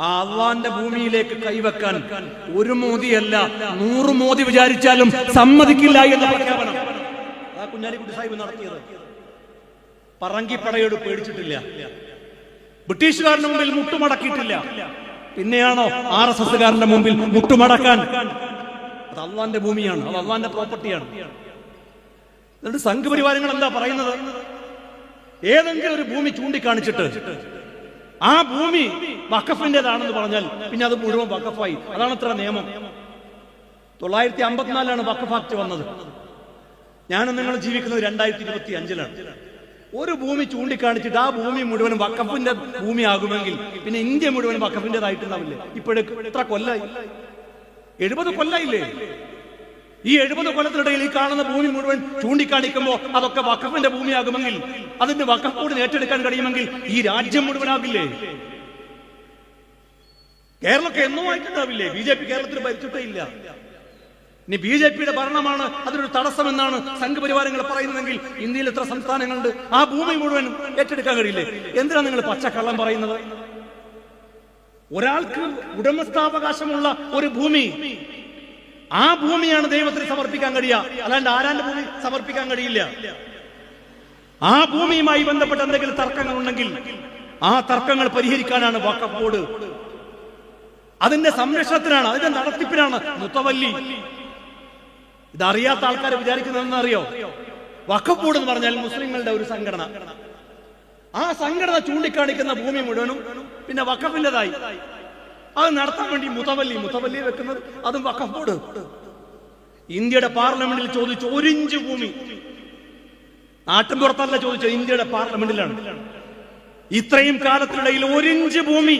ആ അള്ളാന്റെ ഭൂമിയിലേക്ക് കൈവെക്കാൻ ഒരു മോദിയല്ല 100 മോദി വിചാരിച്ചാലും സമ്മതിക്കില്ല എന്ന പ്രഖ്യാപനം ആ കുഞ്ഞാലിക്കുട്ടി സാഹിബ് നടത്തിയത്. പറങ്കിപ്പടയോട് പേടിച്ചിട്ടില്ല, ബ്രിട്ടീഷുകാരന്റെ മുമ്പിൽ മുട്ടുമടക്കിയിട്ടില്ല. പിന്നെയാണോ RSSകാരന്റെ മുമ്പിൽ മുട്ടുമടക്കാൻ? അത് അള്ളാന്റെ ഭൂമിയാണ്, അത് അള്ളാന്റെ പ്രോപ്പർട്ടിയാണ്. എന്നിട്ട് സംഘപരിവാരങ്ങൾ എന്താ പറയുന്നത്? ഏതെങ്കിലും ഒരു ഭൂമി ചൂണ്ടിക്കാണിച്ചിട്ട് ആ ഭൂമി വഖഫിന്റേതാണെന്ന് പറഞ്ഞാൽ പിന്നെ അത് മുഴുവൻ വഖഫായി. അതാണ് ഇത്ര നിയമം. 954 വഖഫ് ആക്ട് വന്നത്. ഞാനും നിങ്ങൾ ജീവിക്കുന്നത് 2025 ഒരു ഭൂമി ചൂണ്ടിക്കാണിച്ചിട്ട് ആ ഭൂമി മുഴുവൻ വഖഫിന്റെ ഭൂമിയാകുമെങ്കിൽ പിന്നെ ഇന്ത്യ മുഴുവൻ വഖഫിന്റേതായിട്ടുണ്ടാവില്ലേ? ഇപ്പോഴേക്ക് എത്ര കൊല്ലായി? 70 കൊല്ലായില്ലേ? ഈ 70 കൊല്ലത്തിനിടയിൽ ഈ കാണുന്ന ഭൂമി മുഴുവൻ ചൂണ്ടിക്കാണിക്കുമ്പോൾ അതൊക്കെ വഖഫിന്റെ ഭൂമിയാകുമെങ്കിൽ, അതിന്റെ വഖഫ് കൂടി ഏറ്റെടുക്കാൻ കഴിയുമെങ്കിൽ ഈ രാജ്യം മുഴുവനാകില്ലേ? കേരളമൊക്കെ എന്നോ ആയിട്ടുണ്ടാവില്ലേ? ബി.ജെ.പി. കേരളത്തിൽ ഭരിച്ചിട്ടേ ഇല്ല. ഇനി ബി.ജെ.പിയുടെ ഭരണമാണ് അതിനൊരു തടസ്സമെന്നാണ് സംഘപരിവാരങ്ങൾ പറയുന്നതെങ്കിൽ ഇന്ത്യയിൽ എത്ര സംസ്ഥാനങ്ങളുണ്ട്? ആ ഭൂമി മുഴുവൻ ഏറ്റെടുക്കാൻ കഴിയില്ലേ? എന്തിനാണ് നിങ്ങൾ പച്ചക്കള്ളം പറയുന്നത്? ഒരാൾക്ക് ഉടമസ്ഥാവകാശമുള്ള ഒരു ഭൂമി, ആ ഭൂമിയാണ് ദൈവത്തിന് സമർപ്പിക്കാൻ കഴിയുക, അല്ലാണ്ട് ആരാന്റെ ഭൂമി സമർപ്പിക്കാൻ കഴിയില്ല. ആ ഭൂമിയുമായി ബന്ധപ്പെട്ട എന്തെങ്കിലും തർക്കങ്ങൾ ഉണ്ടെങ്കിൽ ആ തർക്കങ്ങൾ പരിഹരിക്കാനാണ് വഖഫ് ബോർഡ്. അതിന്റെ സംരക്ഷണത്തിനാണ്, അതിന്റെ നടത്തിപ്പിനാണ് മുത്തവല്ലി. ഇതറിയാത്ത ആൾക്കാർ വിചാരിക്കുന്നതെന്ന് അറിയോ? വഖഫ് ബോർഡ് എന്ന് പറഞ്ഞാൽ മുസ്ലിങ്ങളുടെ ഒരു സംഘടന. ആ സംഘടന ചൂണ്ടിക്കാണിക്കുന്ന ഭൂമി മുഴുവനും പിന്നെ വഖഫിന്റേതായി. അത് നടത്താൻ വേണ്ടി മുത്തവല്ലി വെക്കുന്നത് അതും വഖഫ് ബോർഡ്. ഇന്ത്യയുടെ പാർലമെന്റിൽ ചോദിച്ചു 1 ഇഞ്ച് ഭൂമി. നാട്ടിൻപുറത്തല്ല ചോദിച്ചത്, ഇന്ത്യയുടെ പാർലമെന്റിലാണ്. ഇത്രയും കാലത്തിനിടയിൽ 1 ഇഞ്ച് ഭൂമി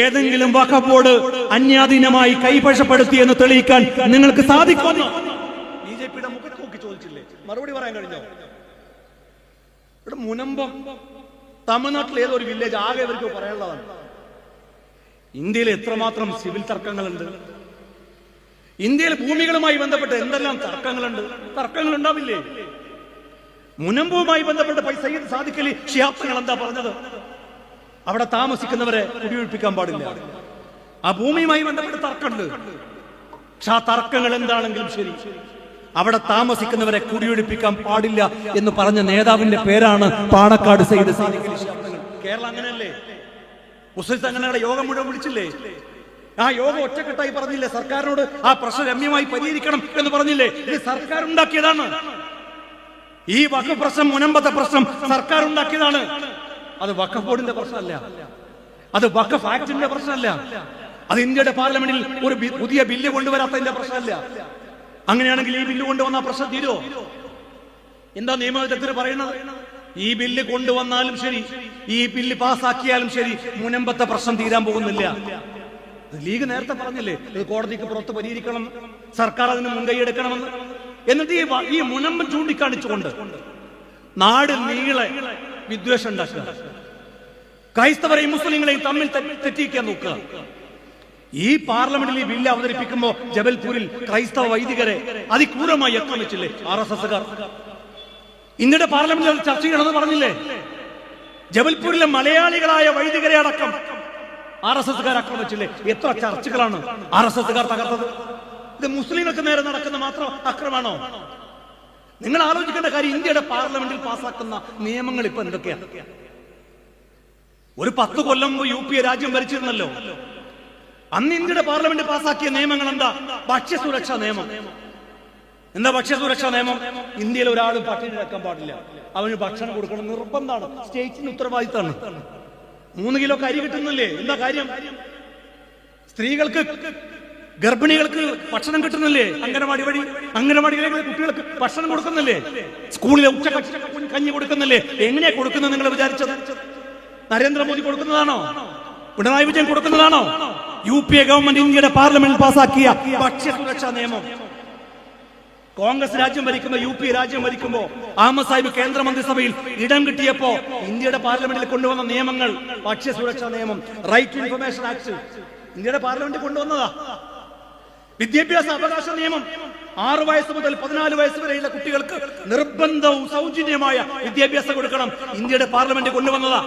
ഏതെങ്കിലും വഖഫ് ബോർഡ് അന്യാധീനമായി കൈവശപ്പെടുത്തി എന്ന് തെളിയിക്കാൻ നിങ്ങൾക്ക് സാധിക്കുമെന്ന് ബി.ജെ.പിയുടെ മുഖത്ത് നോക്കി ചോദിച്ചില്ലേ? മറുപടി പറയാൻ കഴിഞ്ഞോ? ഇവിടെ മുനമ്പം തമിഴ്നാട്ടിൽ ഏതൊരു വില്ലേജ് ആകെ ഇവർക്ക് പറയാനുള്ളതാണ്. ഇന്ത്യയിൽ എത്രമാത്രം സിവിൽ തർക്കങ്ങളുണ്ട്? ഇന്ത്യയിൽ ഭൂമികളുമായി ബന്ധപ്പെട്ട് എന്തെല്ലാം തർക്കങ്ങളുണ്ട്? തർക്കങ്ങൾ ഉണ്ടാവില്ലേ? മുനമ്പുമായി ബന്ധപ്പെട്ട് സയ്യിദ് സാദിഖ് അലി ശിഹാബ് തങ്ങൾ എന്താ പറഞ്ഞത്? അവിടെ താമസിക്കുന്നവരെ കുടിയൊഴിപ്പിക്കാൻ പാടില്ല. ആ ഭൂമിയുമായി ബന്ധപ്പെട്ട് തർക്കമുണ്ട്. പക്ഷെ ആ തർക്കങ്ങൾ എന്താണെങ്കിലും ശരി, അവിടെ താമസിക്കുന്നവരെ കുടിയൊഴിപ്പിക്കാൻ പാടില്ല എന്ന് പറഞ്ഞ നേതാവിന്റെ പേരാണ് പാണക്കാട് സയ്യിദ് സാദിഖ് അലി ശിഹാബ് തങ്ങൾ. കേരളം അങ്ങനെയല്ലേ? മുസ്ലിം സംഘടനയുടെ യോഗം മുഴുവൻ വിളിച്ചില്ലേ? ആ യോഗം ഒറ്റക്കെട്ടായി പറഞ്ഞില്ലേ? സർക്കാരിനോട് ആ പ്രശ്നം രമ്യമായി പരിഹരിക്കണം എന്ന് പറഞ്ഞില്ലേ? ഇത് സർക്കാർ ഉണ്ടാക്കിയതാണ്. ഈ വഖഫ് പ്രശ്നം, മുനമ്പത്തെ പ്രശ്നം സർക്കാർ ഉണ്ടാക്കിയതാണ്. അത് വഖഫ് ബോർഡിന്റെ പ്രശ്നമല്ല, അത് വഖഫ് ആക്ടിന്റെ പ്രശ്നമല്ല, അത് ഇന്ത്യയുടെ പാർലമെന്റിൽ ഒരു പുതിയ ബില്ല് കൊണ്ടുവരാത്തതിന്റെ പ്രശ്നമല്ല. അങ്ങനെയാണെങ്കിൽ ഈ ബില്ല് കൊണ്ടുവന്ന പ്രശ്നം തീരുമോ? എന്താ നിയമവിദഗ്ധർ പറയുന്നത്? ഈ ബില്ല് കൊണ്ടുവന്നാലും ശരി, ഈ ബില്ല് പാസ്സാക്കിയാലും ശരി, മുനമ്പത്തെ പ്രശ്നം തീരാൻ പോകുന്നില്ല. ലീഗ് നേരത്തെ പറഞ്ഞില്ലേ ഇത് കോടതിക്ക് പുറത്ത് പരിഹരിക്കണം, സർക്കാർ അതിന് മുൻകൈ എടുക്കണമെന്ന്. എന്നിട്ട് ഈ മുനമ്പം ചൂണ്ടിക്കാണിച്ചുകൊണ്ട് നാട് നീളെ വിദ്വേഷം ഉണ്ടാക്കുക, ക്രൈസ്തവരെയും മുസ്ലിങ്ങളെയും തമ്മിൽ തെറ്റിക്കാൻ നോക്കുക. ഈ പാർലമെന്റിൽ ഈ ബില്ല് അവതരിപ്പിക്കുമ്പോൾ ജബൽപൂരിൽ ക്രൈസ്തവ വൈദികരെ അതിക്രൂരമായി ആക്രമിച്ചില്ലേ RSSകാർ? ഇന്ത്യയുടെ പാർലമെന്റിൽ ചർച്ച ചെയ്യണമെന്ന് പറഞ്ഞില്ലേ? ജബൽപൂരിലെ മലയാളികളായ വൈദികരെ അടക്കം RSSകാർ ആക്രമിച്ചില്ലേ? എത്ര ചർച്ചകളാണ് RSSകാർ തകർത്തത്? ഇത് മുസ്ലിങ്ങൾക്ക് നേരെ നടക്കുന്ന മാത്രം അക്രമമാണോ? നിങ്ങൾ ആലോചിക്കേണ്ട കാര്യം, ഇന്ത്യയുടെ പാർലമെന്റിൽ പാസ്സാക്കുന്ന നിയമങ്ങൾ ഇപ്പൊ എന്തൊക്കെയാണ്? ഒരു 10 കൊല്ലം മുമ്പ് UP രാജ്യം ഭരിച്ചിരുന്നല്ലോ. അന്ന് ഇന്ത്യയുടെ പാർലമെന്റ് പാസ്സാക്കിയ നിയമങ്ങൾ എന്താ? ഭക്ഷ്യസുരക്ഷാ നിയമം. എന്താ ഭക്ഷ്യസുരക്ഷാ നിയമം? ഇന്ത്യയിൽ ഒരാളും പട്ടിണി കിടക്കാൻ പാടില്ല, അവന് ഭക്ഷണം കൊടുക്കണം നിർബന്ധമാണ്, സ്റ്റേറ്റിന് ഉത്തരവാദിത്തമാണ്. 3 കിലോ അരി കിട്ടുന്നില്ലേ? എന്താ കാര്യം? സ്ത്രീകൾക്ക്, ഗർഭിണികൾക്ക് ഭക്ഷണം കിട്ടുന്നില്ലേ? അംഗനവാടി വഴി അംഗനവാടികളിലെ കുട്ടികൾക്ക് ഭക്ഷണം കൊടുക്കുന്നില്ലേ? സ്കൂളിലെ കഞ്ഞി കൊടുക്കുന്നില്ലേ? എങ്ങനെയാ കൊടുക്കുന്നത് നിങ്ങൾ വിചാരിച്ചത്? നരേന്ദ്രമോദി കൊടുക്കുന്നതാണോ? പിണറായി വിജയൻ കൊടുക്കുന്നതാണോ? UPA ഗവൺമെന്റ് ഇന്ത്യയുടെ പാർലമെന്റിൽ പാസാക്കിയ ഭക്ഷ്യസുരക്ഷാ നിയമം. കോൺഗ്രസ് രാജ്യം ഭരിക്കുമ്പോൾ, UPA രാജ്യം ഭരിക്കുമ്പോൾ, അഹമ്മദ് സാഹിബ് കേന്ദ്രമന്ത്രിസഭയിൽ ഇടം കിട്ടിയപ്പോ ഇന്ത്യയുടെ പാർലമെന്റിൽ കൊണ്ടുവന്ന നിയമങ്ങൾ ഭക്ഷ്യസുരക്ഷാ നിയമം, റൈറ്റ് ടു ഇൻഫർമേഷൻ ആക്ട് ഇന്ത്യയുടെ പാർലമെന്റിൽ കൊണ്ടുവന്നതാ. വിദ്യാഭ്യാസ അവകാശ നിയമം, 6 വയസ്സ് മുതൽ 14 വയസ്സ് വരെയുള്ള കുട്ടികൾക്ക് നിർബന്ധവും സൗജന്യമായ വിദ്യാഭ്യാസം കൊടുക്കണം, ഇന്ത്യയുടെ പാർലമെന്റ് കൊണ്ടുവന്നതാ.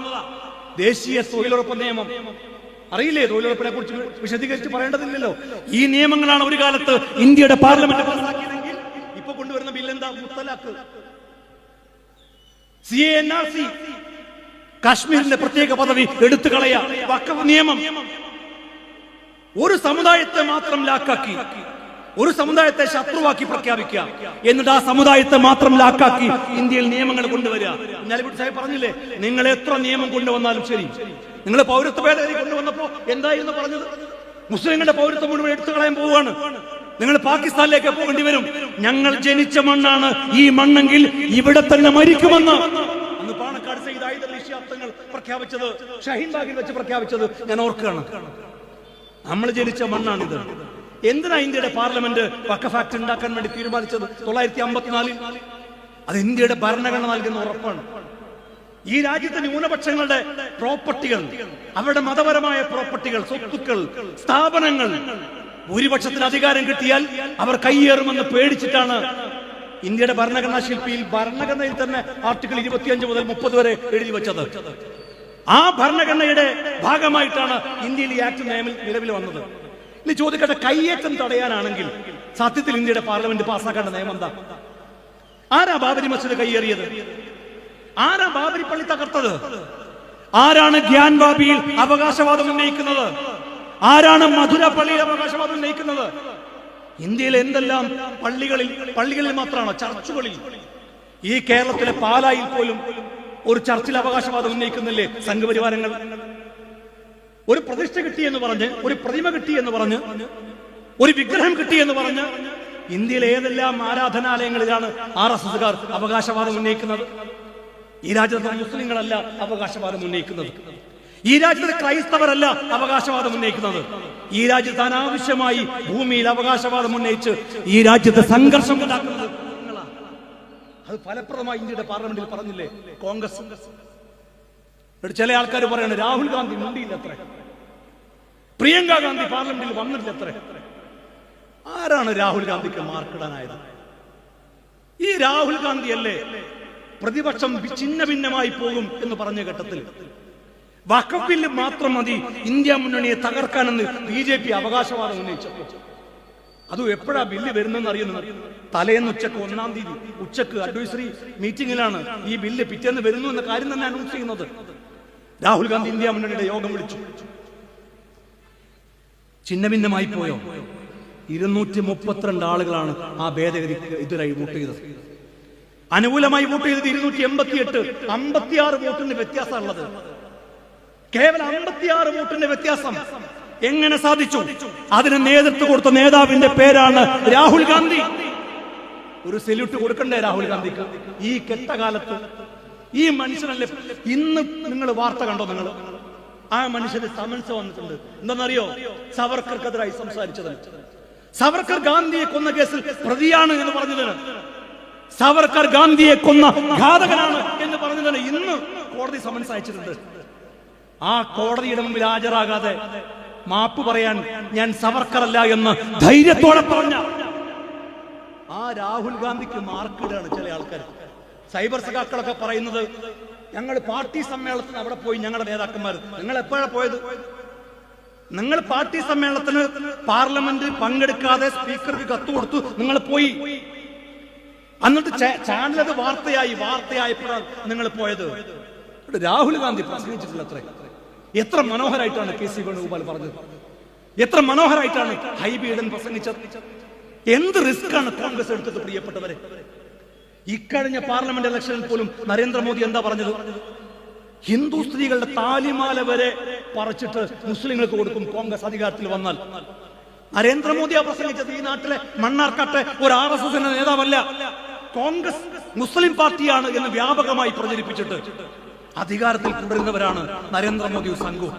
ദേശീയ തൊഴിലുറപ്പ് നിയമം, അറിയില്ലേ? തൊഴിലുറപ്പിനെ കുറിച്ച് വിശദീകരിച്ച് പറയേണ്ടതില്ലല്ലോ. ഈ നിയമങ്ങളാണ് ഒരു കാലത്ത് ഇന്ത്യയുടെ പാർലമെന്റ് പാസ്സാക്കിയതെങ്കിൽ ഇപ്പൊ കൊണ്ടുവരുന്ന ബില്ല് എന്താ? മുത്തലാഖ്, CANRC, കാശ്മീരിന്റെ പ്രത്യേക പദവി എടുത്തു കളയ, വഖഫ് നിയമം. ഒരു സമുദായത്തെ മാത്രം ലാക്കാക്കി ഒരു സമുദായത്തെ ശത്രുവാക്കി പ്രഖ്യാപിക്കുക, എന്നിട്ട് ആ സമുദായത്തെ മാത്രം ലാക്കാക്കി ഇന്ത്യയിൽ നിയമങ്ങൾ കൊണ്ടുവരിക. ഞാലിക്കുട്ടി സാഹിബ് പറഞ്ഞില്ലേ, നിങ്ങൾ എത്ര നിയമം കൊണ്ടുവന്നാലും ശരി, നിങ്ങൾ പൗരത്വ ഭേദഗതി കൊണ്ടുവന്നപ്പോ എന്തായിരുന്നു പറഞ്ഞത്? മുസ്ലിങ്ങളുടെ പൗരത്വം മുഴുവൻ എടുത്തു കളയാൻ പോവുകയാണ്, നിങ്ങൾ പാകിസ്ഥാനിലേക്ക് പോകേണ്ടി വരും, ഞങ്ങൾ ജനിച്ച മണ്ണാണ് ഈ മണ്ണെങ്കിൽ ഇവിടെ തന്നെ മരിക്കുമെന്ന് അന്ന് പാണക്കാട് സയ്യിദ് ഹൈദർ അലി ശിഹാബ് തങ്ങൾ പ്രഖ്യാപിച്ചത്, ഷഹീൻബാഗിൽ വെച്ച് പ്രഖ്യാപിച്ചത് ഞാൻ ഓർക്കുകയാണ്. നമ്മൾ ജനിച്ച മണ്ണാണിത്. എന്തിനാ ഇന്ത്യയുടെ പാർലമെന്റ് വഖഫ് ആക്ട് ഉണ്ടാക്കാൻ വേണ്ടി തീരുമാനിച്ചത് 954? അത് ഇന്ത്യയുടെ ഭരണഘടന നൽകുന്ന ഉറപ്പാണ്. ഈ രാജ്യത്തെ ന്യൂനപക്ഷങ്ങളുടെ പ്രോപ്പർട്ടികൾ, അവരുടെ മതപരമായ പ്രോപ്പർട്ടികൾ, സ്വത്തുക്കൾ, സ്ഥാപനങ്ങൾ ഭൂരിപക്ഷത്തിന് അധികാരം കിട്ടിയാൽ അവർ കയ്യേറുമെന്ന് പേടിച്ചിട്ടാണ് ഇന്ത്യയുടെ ഭരണഘടനാ ശില്പിയിൽ ഭരണഘടനയിൽ തന്നെ ആർട്ടിക്കിൾ 25 മുതൽ 30 വരെ എഴുതി വെച്ചത്. ആ ഭരണഘടനയുടെ ഭാഗമായിട്ടാണ് ഇന്ത്യയിൽ ഈ ആക്ട് നിലവിൽ വന്നത്. ഇനി ചോദിക്കട്ടെ, കയ്യേറ്റം തടയാനാണെങ്കിൽ സത്യത്തിൽ ഇന്ത്യയുടെ പാർലമെന്റ് പാസ്സാക്കേണ്ട നിയമം എന്താ? ആരാ ബാബരി മസ്ജിദ് കയ്യേറിയത്? ആരാ ബാബരി പള്ളി തകർത്തത്? ആരാണ് ഗ്യാൻ ബാബിയിൽ അവകാശവാദം ഉന്നയിക്കുന്നത്? ആരാണ് മധുര പള്ളിയിൽ അവകാശവാദം ഉന്നയിക്കുന്നത്? ഇന്ത്യയിലെ എന്തെല്ലാം പള്ളികളിൽ മാത്രമാണോ? ചർച്ചുകളിൽ. ഈ കേരളത്തിലെ പാലായിൽ പോലും ഒരു ചർച്ചിൽ അവകാശവാദം ഉന്നയിക്കുന്നില്ലേ സംഘപരിവാരങ്ങൾ? ഒരു പ്രതിഷ്ഠ കിട്ടിയെന്ന് പറഞ്ഞ്, ഒരു പ്രതിമ കിട്ടിയെന്ന് പറഞ്ഞ്, ഒരു വിഗ്രഹം കിട്ടിയെന്ന് പറഞ്ഞ് ഇന്ത്യയിലെ ഏതെല്ലാം ആരാധനാലയങ്ങളിലാണ് RSSകാർ അവകാശവാദം ഉന്നയിക്കുന്നത്? ഈ രാജ്യത്തെ മുസ്ലിങ്ങളല്ല അവകാശവാദം ഉന്നയിക്കുന്നത്. ഈ രാജ്യത്തെ ക്രൈസ്തവരല്ല അവകാശവാദം ഉന്നയിക്കുന്നത്. ഈ രാജ്യത്ത് അനാവശ്യമായി ഭൂമിയിൽ അവകാശവാദം ഉന്നയിച്ച് ഈ രാജ്യത്തെ സംഘർഷം ഉണ്ടാക്കുന്നത് നിങ്ങളാണ്. അത് ഫലപ്രദമായി ഇന്ത്യയുടെ പാർലമെന്റിൽ പറഞ്ഞില്ലേ കോൺഗ്രസ്? ചില ആൾക്കാർ പറയണം രാഹുൽ ഗാന്ധി മുണ്ടിയില്ലത്ര, പ്രിയങ്ക ഗാന്ധി പാർലമെന്റിൽ വന്നിട്ടില്ലത്ര. ആരാണ് രാഹുൽ ഗാന്ധിക്ക് മാർക്കിടാനായത്? ഈ രാഹുൽ ഗാന്ധിയല്ലേ പ്രതിപക്ഷം ഛിന്ന ഭിന്നമായി പോകും എന്ന് പറഞ്ഞ ഘട്ടത്തിൽ വഖഫ് ബില്ല് മാത്രം മതി ഇന്ത്യ മുന്നണിയെ തകർക്കാനെന്ന് BJP അവകാശവാദം ഉന്നയിച്ചപ്പോൾ, അതും എപ്പോഴാ ബില്ല് വരുന്നെന്ന് അറിയുന്നത്? തലേന്ന് ഉച്ചക്ക് 1-ാം തീയതി ഉച്ചക്ക് അഡ്വൈസറി മീറ്റിംഗിലാണ് ഈ ബില്ല് പിറ്റേന്ന് വരുന്നു എന്ന കാര്യം തന്നെ അനൗൺസ് ചെയ്യുന്നത്. രാഹുൽ ഗാന്ധി ഇന്ത്യ മുന്നണിയുടെ യോഗം വിളിച്ചു. ഛിന്നഭിന്നമായി പോയോ? 232 ആളുകളാണ് ആ ഭേദഗതിക്ക് എതിരായി വോട്ട് ചെയ്തത്. അനുകൂലമായി വോട്ട് ചെയ്തത് 288. 56 വോട്ടിന്റെ വ്യത്യാസമുള്ളത്. കേവലം 56 വോട്ടിന്റെ വ്യത്യാസം എങ്ങനെ സാധിച്ചു? അതിന് നേതൃത്വം കൊടുത്ത നേതാവിന്റെ പേരാണ് രാഹുൽ ഗാന്ധി. ഒരു സെല്യൂട്ട് കൊടുക്കണ്ടേ രാഹുൽ ഗാന്ധിക്ക്? ഈ കെട്ടകാലത്ത് ഈ മനുഷ്യനല്ലേ. ഇന്ന് നിങ്ങൾ വാർത്ത കണ്ടോ? നിങ്ങൾ ആ മനുഷ്യന് സമൻസ് വന്നിട്ടുണ്ട്. എന്താണെന്നറിയോ? സവർക്കർക്കെതിരായി സംസാരിച്ചത്. സവർക്കർ ഗാന്ധിയെ കൊന്ന കേസിൽ പ്രതിയാണ് എന്ന് പറഞ്ഞതിന്, സവർക്കർ ഗാന്ധിയെ കൊന്ന ഘാതകനാണ് എന്ന് പറഞ്ഞതിന് ഇന്ന് കോടതി സമൻസ് അയച്ചിട്ടുണ്ട്. ആ കോടതിയുടെ മുമ്പിൽ ഹാജരാകാതെ മാപ്പ് പറയാൻ ഞാൻ സവർക്കറല്ല എന്ന് ധൈര്യത്തോടെ പറഞ്ഞ ആ രാഹുൽ ഗാന്ധിക്ക് മാർക്കിടാണ് ചില ആൾക്കാർ. സൈബർ സഖാക്കളൊക്കെ പറയുന്നത് ഞങ്ങൾ പാർട്ടി സമ്മേളനത്തിന് അവിടെ പോയി, ഞങ്ങളുടെ നേതാക്കന്മാർ. നിങ്ങൾ എപ്പോഴാണ് പോയത്? നിങ്ങൾ പാർട്ടി സമ്മേളനത്തിന് പാർലമെന്റ് പങ്കെടുക്കാതെ സ്പീക്കർക്ക് കത്ത് കൊടുത്തു, നിങ്ങൾ പോയി. എന്നിട്ട് ചാനൽ അത് വാർത്തയായപ്പോഴാണ് നിങ്ങൾ പോയത്. രാഹുൽ ഗാന്ധി പ്രസംഗിച്ചിട്ടില്ല അത്ര. എത്ര മനോഹരായിട്ടാണ് KC വേണുഗോപാൽ പറഞ്ഞത്, എത്ര മനോഹരായിട്ടാണ് ഹൈബി ഈഡൻ പ്രസംഗിച്ചത്. എന്ത് റിസ്ക് ആണ് കോൺഗ്രസ് എടുത്തത് പ്രിയപ്പെട്ടവരെ. ഇക്കഴിഞ്ഞ പാർലമെന്റ് ഇലക്ഷനിൽ പോലും നരേന്ദ്രമോദി എന്താ പറഞ്ഞത്? ഹിന്ദു സ്ത്രീകളുടെ താലിമാല വരെ പറിച്ചിട്ട് മുസ്ലിങ്ങൾക്ക് കൊടുക്കും കോൺഗ്രസ് അധികാരത്തിൽ വന്നാൽ. നരേന്ദ്രമോദിയാ പ്രസംഗിച്ചത്. ഈ നാട്ടിലെ മണ്ണാർക്കാട്ടെ ഒരു RSS നേതാവല്ല, കോൺഗ്രസ് മുസ്ലിം പാർട്ടിയാണ് എന്ന് വ്യാപകമായി പ്രചരിപ്പിച്ചിട്ട് അധികാരത്തിൽ തുടരുന്നവരാണ് നരേന്ദ്രമോദിയും സംഘവും.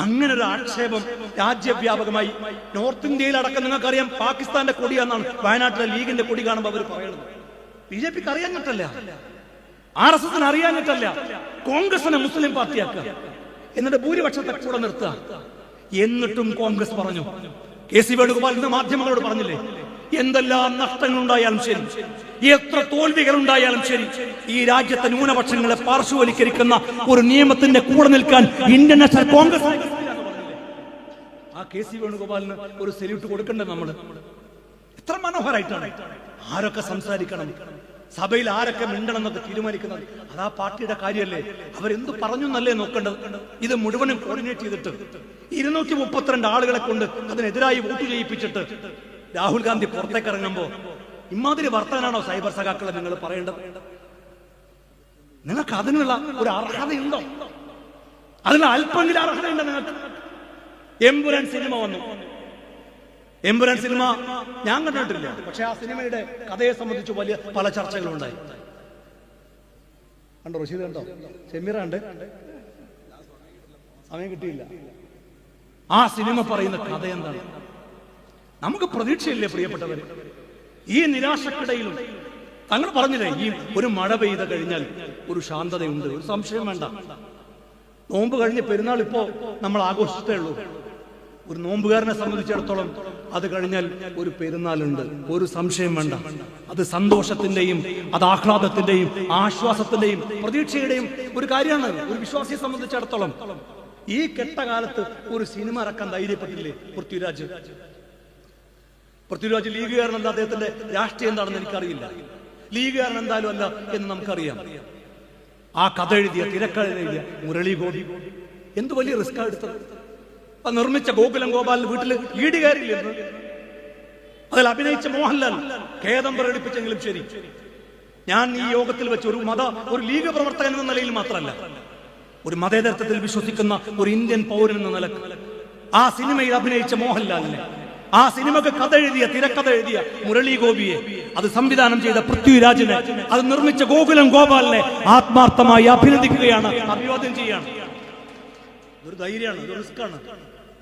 അങ്ങനെ ഒരു ആക്ഷേപം രാജ്യവ്യാപകമായി നോർത്ത് ഇന്ത്യയിൽ അടക്കം നിങ്ങൾക്കറിയാം. പാകിസ്ഥാന്റെ കൊടിയാണെന്നാണ് വയനാട്ടിലെ ലീഗിന്റെ കൊടി കാണുമ്പോൾ അവർ പറയുന്നത്. BJPക്ക് അറിയാഞ്ഞിട്ടല്ല, RSSന് അറിയാഞ്ഞിട്ടല്ല, കോൺഗ്രസിനെ മുസ്ലിം പാർട്ടിയാക്കുക, എന്നിട്ട് ഭൂരിപക്ഷത്തെ കൂടെ നിർത്തുക. എന്നിട്ടും കോൺഗ്രസ് പറഞ്ഞു, KC വേണുഗോപാൽ ഇന്ന് മാധ്യമങ്ങളോട് പറഞ്ഞില്ലേ, എന്തെല്ലാം നഷ്ടങ്ങൾ ഉണ്ടായാലും ശരി, എത്ര തോൽവികൾ ഉണ്ടായാലും ശരി, ഈ രാജ്യത്തെ ന്യൂനപക്ഷങ്ങളെ പാർശ്വവൽക്കരിക്കുന്ന ഒരു നിയമത്തിന്റെ കൂടെ നിൽക്കാൻ ഇന്ത്യൻ നാഷണൽ കോൺഗ്രസ്. ആ KC വേണുഗോപാലിന് ഒരു സെല്യൂട്ട് കൊടുക്കണ്ടേ നമ്മൾ? എത്ര മനോഹരായിട്ടാണ്. ആരൊക്കെ സംസാരിക്കണം, സഭയിൽ ആരൊക്കെ മിണ്ടണം എന്നൊക്കെ തീരുമാനിക്കുന്നത് അതാ പാർട്ടിയുടെ കാര്യമല്ലേ. അവരെന്ത് പറഞ്ഞു എന്നല്ലേ നോക്കേണ്ടത്. ഇത് മുഴുവനും കോർഡിനേറ്റ് ചെയ്തിട്ട് 232 ആളുകളെ കൊണ്ട് അതിനെതിരായി വോട്ട് ചെയ്യിപ്പിച്ചിട്ട് രാഹുൽ ഗാന്ധി പുറത്തേക്ക് ഇറങ്ങുമ്പോ ഇമാതിരി വർത്താനാണോ സൈബർ സഖാക്കളെ നിങ്ങൾ പറയേണ്ടത്? നിങ്ങൾക്ക് അതിനുള്ള ഒരു അർഹതയുണ്ടോ? അതിനുള്ള അല്പമെങ്കിലും അർഹതയുണ്ടോ നിങ്ങൾക്ക്? എമ്പുരാൻ സിനിമ വന്നു. എമ്പുരാൻ സിനിമ ഞാൻ കണ്ടിട്ടില്ല, പക്ഷെ ആ സിനിമയുടെ കഥയെ സംബന്ധിച്ച് വലിയ പല ചർച്ചകളുണ്ടായി. കണ്ടോ റഷീദ്? കണ്ടോ? ഷമീറ ഉണ്ട്? സമയം കിട്ടിയില്ല. ആ സിനിമ പറയുന്ന കഥ എന്താണ്? നമുക്ക് പ്രതീക്ഷയില്ലേ പ്രിയപ്പെട്ടവര്? ഈ നിരാശക്കിടയിലും തങ്ങൾ പറഞ്ഞില്ലേ, ഈ ഒരു മഴ പെയ്ത കഴിഞ്ഞാൽ ഒരു ശാന്തതയുണ്ട്, ഒരു സംശയം വേണ്ട. നോമ്പ് കഴിഞ്ഞ് പെരുന്നാൾ ഇപ്പോ നമ്മൾ ആഘോഷിച്ചേ ഉള്ളൂ. ഒരു നോമ്പുകാരനെ സംബന്ധിച്ചിടത്തോളം അത് കഴിഞ്ഞാൽ ഒരു പെരുന്നാളുണ്ട്, ഒരു സംശയം വേണ്ട. അത് സന്തോഷത്തിന്റെയും അത് ആഹ്ലാദത്തിന്റെയും ആശ്വാസത്തിന്റെയും പ്രതീക്ഷയുടെയും ഒരു കാര്യമാണ് ഒരു വിശ്വാസിയെ സംബന്ധിച്ചിടത്തോളം. ഈ കെട്ടകാലത്ത് ഒരു സിനിമ ഇറക്കാൻ ധൈര്യപ്പെട്ടില്ലേ പൃഥ്വിരാജ്? പൃഥ്വിരാജ് ലീഗുകാരനല്ല, അദ്ദേഹത്തിന്റെ രാഷ്ട്രീയം എന്താണെന്ന് എനിക്കറിയില്ല. ലീഗുകാരൻ എന്തായാലും അല്ല എന്ന് നമുക്കറിയാം. ആ കഥ എഴുതിയ തിരക്കഥ എഴുതിയ മുരളി ഗോപി എന്ത് വലിയ റിസ്ക് എടുത്തത്. അത് നിർമ്മിച്ച ഗോകുലം ഗോപാലിന് വീട്ടിൽ ഈട് കയറിയില്ലെന്ന്. അതിൽ അഭിനയിച്ച മോഹൻലാൽ ഖേദം പ്രകടിപ്പിച്ചെങ്കിലും ശരി, ഞാൻ ഈ യോഗത്തിൽ വെച്ച് ഒരു ലീഗ് പ്രവർത്തകൻ എന്ന നിലയിൽ മാത്രമല്ല, ഒരു മതേതരത്വത്തിൽ വിശ്വസിക്കുന്ന ഒരു ഇന്ത്യൻ പൗരൻ എന്ന നിലക്ക് ആ സിനിമയിൽ അഭിനയിച്ച മോഹൻലാലിനെ, ആ സിനിമക്ക് കഥ എഴുതിയ തിരക്കഥ എഴുതിയ മുരളി ഗോപിയെ, അത് സംവിധാനം ചെയ്ത പൃഥ്വിരാജിനെ, അത് നിർമ്മിച്ച ഗോകുലം ഗോപാലിനെ ആത്മാർത്ഥമായി അഭിനന്ദിക്കുകയാണ്, അഭിവാദ്യം ചെയ്യാണ്. ഒരു ധൈര്യമാണ്, ഒരു റിസ്ക്കാണ്.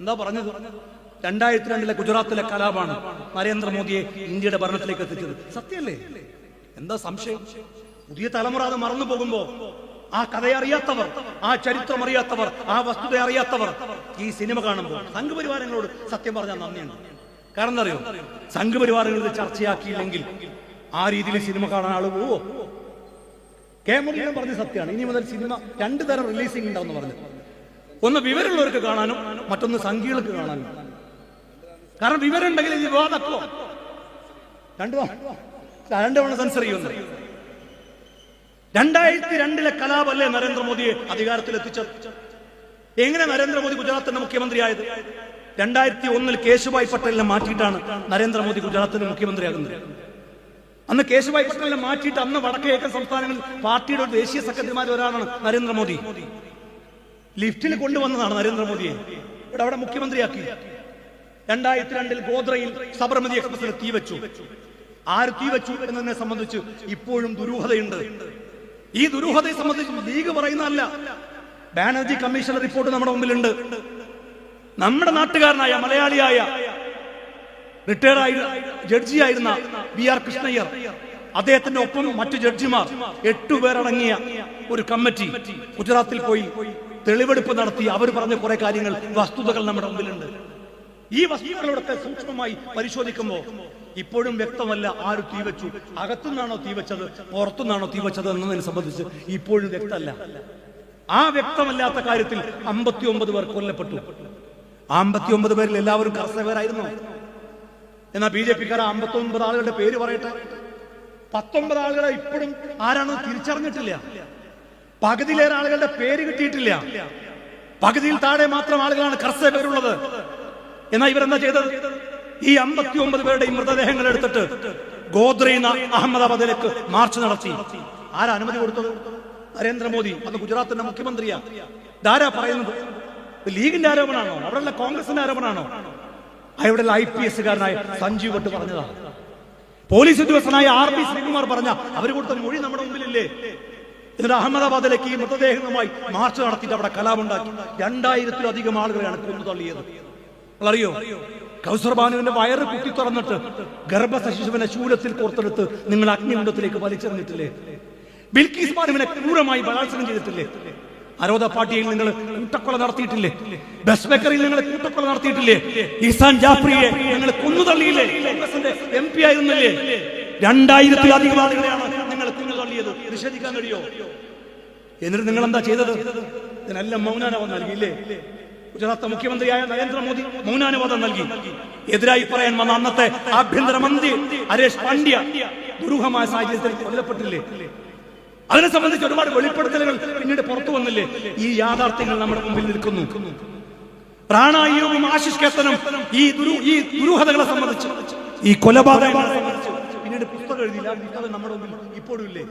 എന്താ പറഞ്ഞത്? 2002 ഗുജറാത്തിലെ കലാപാണ് നരേന്ദ്രമോദിയെ ഇന്ത്യയുടെ ഭരണത്തിലേക്ക് എത്തിച്ചത്. സത്യമല്ലേ? എന്താ സംശയം? പുതിയ തലമുറ അത് മറന്നു പോകുമ്പോ ആ കഥയെ അറിയാത്തവർ, ആ ചരിത്രം അറിയാത്തവർ, ആ വസ്തുത അറിയാത്തവർ ഈ സിനിമ കാണുമ്പോൾ സംഘപരിവാരങ്ങളോട് സത്യം പറഞ്ഞാൽ നന്ദിയുണ്ട്. കാരണം എന്താ അറിയോ? സംഘപരിവാരങ്ങൾ ഇത് ചർച്ചയാക്കിയില്ലെങ്കിൽ ആ രീതിയിൽ സിനിമ കാണാൻ ആള് പോവോ? കെ മുരളീധരൻ പറഞ്ഞ സത്യമാണ്. ഇനി മുതൽ സിനിമ 2 തരം റിലീസിംഗ് ഉണ്ടാവും പറഞ്ഞു. ഒന്ന് വിവരമുള്ളവർക്ക് കാണാനും മറ്റൊന്ന് സംഘികൾക്ക് കാണാനും. കാരണം വിവരം ഉണ്ടെങ്കിൽ ഇത് വിവാദക്കോ? രണ്ടുതവണ സെൻസർ ചെയ്യുന്നു. 2002 കലാപല്ലേ നരേന്ദ്രമോദിയെ അധികാരത്തിലെത്തിച്ചത്? എങ്ങനെ നരേന്ദ്രമോദി ഗുജറാത്തിന്റെ മുഖ്യമന്ത്രിയായത്? 2001 കേശുഭായ് പട്ടേലിനെ മാറ്റിയിട്ടാണ് നരേന്ദ്രമോദി ഗുജറാത്തിന്റെ മുഖ്യമന്ത്രിയാകുന്നത്. അന്ന് കേശുഭായ് പട്ടേലിനെ മാറ്റിയിട്ട് അന്ന് വടക്കേക്കൻ സംസ്ഥാനങ്ങളിൽ പാർട്ടിയുടെ ഒരു ദേശീയ സെക്രട്ടറിമാരിൽ ഒരാളാണ് നരേന്ദ്രമോദി. ലിഫ്റ്റിൽ കൊണ്ടുവന്നതാണ് നരേന്ദ്രമോദിയെ, ഇവിടെ അവിടെ മുഖ്യമന്ത്രിയാക്കി. 2002 ഗോദ്രയിൽ സബർമതി എക്സ്പ്രസിൽ തീവച്ചു. ആര് തീവച്ചു എന്നതിനെ സംബന്ധിച്ച് ഇപ്പോഴും ദുരൂഹതയുണ്ട്. ഈ ദുരൂഹതയെ സംബന്ധിച്ച് ലീഗ് പറയുന്നതല്ല, ബാനർജി കമ്മീഷന്റെ റിപ്പോർട്ട് നമ്മുടെ മുമ്പിലുണ്ട്. നമ്മുടെ നാട്ടുകാരനായ മലയാളിയായ റിട്ടയർഡായ ജഡ്ജിയായിരുന്ന BR കൃഷ്ണയ്യർ, അദ്ദേഹത്തിന്റെ ഒപ്പം മറ്റു ജഡ്ജിമാർ 8 പേരടങ്ങിയ ഒരു കമ്മിറ്റി ഗുജറാത്തിൽ പോയി തെളിവെടുപ്പ് നടത്തി. അവർ പറഞ്ഞ കുറെ കാര്യങ്ങൾ, വസ്തുതകൾ നമ്മുടെ മുമ്പിലുണ്ട്. ഈ വസ്തുതകളോടൊക്കെ സൂക്ഷ്മമായി പരിശോധിക്കുമ്പോൾ ഇപ്പോഴും വ്യക്തമല്ല ആര് തീവച്ചു. അകത്തുനിന്നാണോ തീവച്ചത്, പുറത്തുനിന്നാണോ തീവച്ചത് എന്നതിനെ സംബന്ധിച്ച് ഇപ്പോഴും വ്യക്തമല്ല. ആ വ്യക്തമല്ലാത്ത കാര്യത്തിൽ 59 പേർ കൊല്ലപ്പെട്ടു. 59 പേരിൽ എല്ലാവരും കർഷകരായിരുന്നു. എന്നാൽ BJP-ക്കാർ 59 ആളുകളുടെ പേര് പറയട്ടെ. 19 ആളുകളെ ഇപ്പോഴും ആരാണ് തിരിച്ചറിഞ്ഞിട്ടില്ല. പകുതിയിലേറെ ആളുകളുടെ പേര് കിട്ടിയിട്ടില്ല. പകുതിയിൽ താഴെ മാത്രം ആളുകളാണ് കർഷകരുള്ളത്. എന്നാൽ ഇവരെന്താ ചെയ്തത്? ഈ 59 പേരുടെയും മൃതദേഹങ്ങൾ എടുത്തിട്ട് ഗോദ്രയിൽ നിന്ന് അഹമ്മദാബാദിലേക്ക് മാർച്ച് നടത്തി. ആരാ അനുമതി കൊടുത്തത്? നരേന്ദ്രമോദി. അന്ന് ഗുജറാത്തിന്റെ മുഖ്യമന്ത്രിയാ. ഇതാരാ പറയുന്നത്? ലീഗിന്റെ ആരോപണമാണോ? അവിടെയുള്ള കോൺഗ്രസിന്റെ ആരോപണമാണോ? അവിടെ IPS-കാരനായ സഞ്ജീവ് ഭട്ട് പറഞ്ഞതാണ്. പോലീസ് ഉദ്യോഗസ്ഥനായ RB ശ്രീകുമാർ പറഞ്ഞ അവർ കൊടുത്ത മൊഴി നമ്മുടെ മുമ്പിലില്ലേ? എന്നിട്ട് അഹമ്മദാബാദിലേക്ക് ഈ മൃതദേഹങ്ങളുമായി മാർച്ച് നടത്തിയിട്ട് അവിടെ കലാപുണ്ടാക്കി. 2000-ത്തിലധികം ആളുകളെയാണ് കൊന്നു തള്ളിയത്. അറിയോ? കൗസർ ബാനുവിന്റെ വയറ് കുത്തി തുറന്നിട്ട് ഗർഭസ്ഥ ശിശുവിനെ ശൂലത്തിൽ കോർത്തെടുത്ത് നിങ്ങൾ അഗ്നികുണ്ഡത്തിലേക്ക് വലിച്ചെറിഞ്ഞിട്ടില്ലേ? ബിൽക്കീസ് ബാനുവിനെ ക്രൂരമായി ബലാത്സംഗം ചെയ്തിട്ടില്ലേ? അരോധ പാർട്ടിയിൽ നിങ്ങൾ കൂട്ടക്കൊല നടത്തിയിട്ടില്ലേ? ബസ് ബേക്കറിയിൽ നിങ്ങൾ കൂട്ടക്കൊല നടത്തിയിട്ടില്ലേ? ഇസാൻ ജാഫ്രിയെ നിങ്ങൾ കൊന്നുതള്ളിയില്ലേ? കോൺഗ്രസിന്റെ MP ആയിരുന്നില്ലേ? 2000-ത്തിലധികം ആളുകളെയാണ് നിങ്ങൾ കൊന്നുതള്ളിയത്. നിഷേധിക്കാൻ കഴിയോ? എന്നിട്ട് നിങ്ങൾ എന്താ ചെയ്തത്? ഇതിനെല്ലാം മൗനാനുവാദം നൽകിയില്ലേ? ഗുജറാത്ത് മുഖ്യമന്ത്രിയായ നരേന്ദ്രമോദി മൗനാനുവാദം നൽകി. എതിരായി പറയാൻ വന്ന അന്നത്തെ ആഭ്യന്തരമന്ത്രി ഹരീഷ് പാണ്ഡ്യ ദുരൂഹമായ സാഹചര്യത്തിൽ കൊല്ലപ്പെട്ടില്ലേ? അതിനെ സംബന്ധിച്ച് ഒരുപാട് വെളിപ്പെടുത്തലുകൾ പിന്നീട് പുറത്തു വന്നില്ലേ? ഈ യാഥാർത്ഥ്യങ്ങൾ നമ്മുടെ മുമ്പിൽ നിൽക്കുന്നു. റാണ അയ്യൂബും ആശിഷ് കേത്തനും ഈ ദുരൂഹതകളെ സംബന്ധിച്ച് ഈ കൊലപാതകം പിന്നീട് പുസ്തകം എഴുതിയില്ല. ആ പുസ്തകം നമ്മുടെ മുമ്പിൽ ഇപ്പോഴും ഇല്ലേ?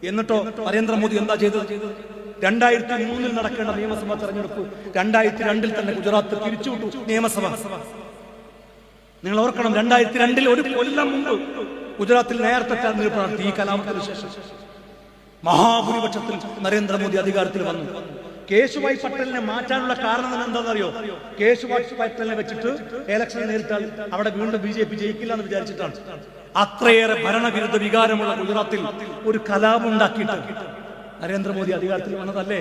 എന്നിട്ടോ നരേന്ദ്രമോദി എന്താ ചെയ്തത്? 2003 നടക്കേണ്ട നിയമസഭാ തെരഞ്ഞെടുപ്പ് 2002 തന്നെ ഗുജറാത്ത് തിരിച്ചുവിട്ടു നിയമസഭ. നിങ്ങൾ ഓർക്കണം, 2002 ഒരു കൊല്ലം മുമ്പ് ഗുജറാത്തിൽ നേരത്തെ തെരഞ്ഞെടുപ്പ് നടത്തി. ഈ കലാപത്തിന് ശേഷം മഹാഭൂരിപക്ഷത്തിൽ നരേന്ദ്രമോദി അധികാരത്തിൽ വന്നു. കേശുഭായ് പട്ടേലിനെ മാറ്റാനുള്ള കാരണം എന്താണെന്നറിയോ? കേശുഭായ് പട്ടേലിനെ വെച്ചിട്ട് ഇലക്ഷൻ നേരിട്ടാൽ അവിടെ വീണ്ടും BJP ജയിക്കില്ല എന്ന് വിചാരിച്ചിട്ടാണ്. അത്രയേറെ ഭരണവിരുദ്ധ വികാരമുള്ള ഗുജറാത്തിൽ ഒരു കലാപം ഉണ്ടാക്കിയിട്ട് നരേന്ദ്രമോദി അധികാരത്തിൽ വന്നതല്ലേ?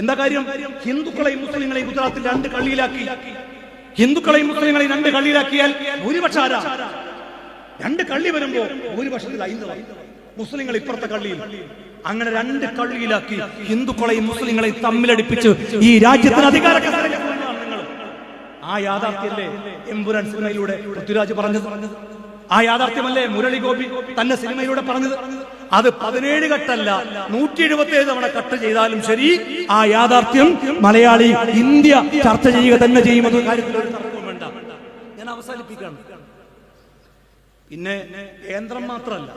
എന്താ കാര്യം? ഹിന്ദുക്കളെയും മുസ്ലിങ്ങളെയും ഗുജറാത്തിൽ 2 കള്ളിയിലാക്കി. ഹിന്ദുക്കളെയും മുസ്ലിങ്ങളെയും 2 കള്ളിയിലാക്കിയാൽ ഭൂരിപക്ഷം ആരാ? 2 കള്ളി വരുമ്പോ ഭൂരിപക്ഷത്തിൽ ഹൈന്ദവ, മുസ്ലിങ്ങൾ ഇപ്പുറത്തെ കള്ളിയിൽ. അങ്ങനെ 2 കള്ളിയിലാക്കി ഹിന്ദുക്കളെയും മുസ്ലിങ്ങളെയും തമ്മിലടിപ്പിച്ച് ഈ രാജ്യത്തിന് അധികാരത്തിൽ നിങ്ങൾ. ആ യാഥാർത്ഥ്യമല്ലേ എമ്പുരാൻ സിനിമയിലൂടെ പൃഥ്വിരാജ് പറഞ്ഞത്? ആ യാഥാർത്ഥ്യമല്ലേ മുരളി ഗോപി തന്റെ സിനിമയിലൂടെ പറഞ്ഞത്? അത് 17 കട്ടല്ല, 177 തവണ കട്ട് ചെയ്താലും ശരി, ആ യാഥാർത്ഥ്യം മലയാളി ഇന്ത്യ ചർച്ച ചെയ്യുക തന്നെ ചെയ്യുമെന്ന കാര്യത്തിൽ ഒരു തർക്കവും വേണ്ട. ഞാൻ അവസാനിപ്പിക്കുകയാണ്. പിന്നെ കേന്ദ്രം മാത്രമല്ല,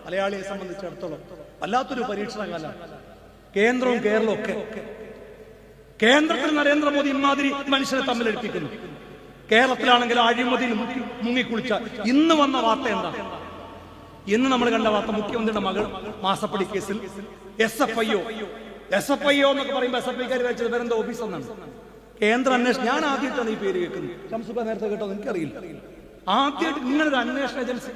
മലയാളിയെ സംബന്ധിച്ചിടത്തോളം വല്ലാത്തൊരു പരീക്ഷണകാലം. കേന്ദ്രവും കേരളവും ഒക്കെ. കേന്ദ്രത്തിൽ നരേന്ദ്രമോദി ഇമാതിരി മനുഷ്യരെ തമ്മിലടിപ്പിക്കുന്നു. കേരളത്തിലാണെങ്കിൽ അഴിമതിയിൽ മുങ്ങിക്കുളിച്ച ഇന്ന് വന്ന വാർത്ത എന്താ? ഇന്ന് നമ്മൾ കണ്ട വാർത്ത, മുഖ്യമന്ത്രിയുടെ മകൾ മാസപ്പടി കേസിൽ SFIO എന്നൊക്കെ പറയുമ്പോൾ SFIക്കാർ വെച്ചത് വേറെന്താ ഓഫീസ് എന്നാണ്. കേന്ദ്ര അന്വേഷണം. ഞാൻ ആദ്യമായിട്ടാണ് ഈ പേര് കേൾക്കുന്നത്. ശംസുഖ നേരത്തെ കേട്ടോ എനിക്കറിയില്ല. ആദ്യമായിട്ട് നിങ്ങളൊരു അന്വേഷണ ഏജൻസി.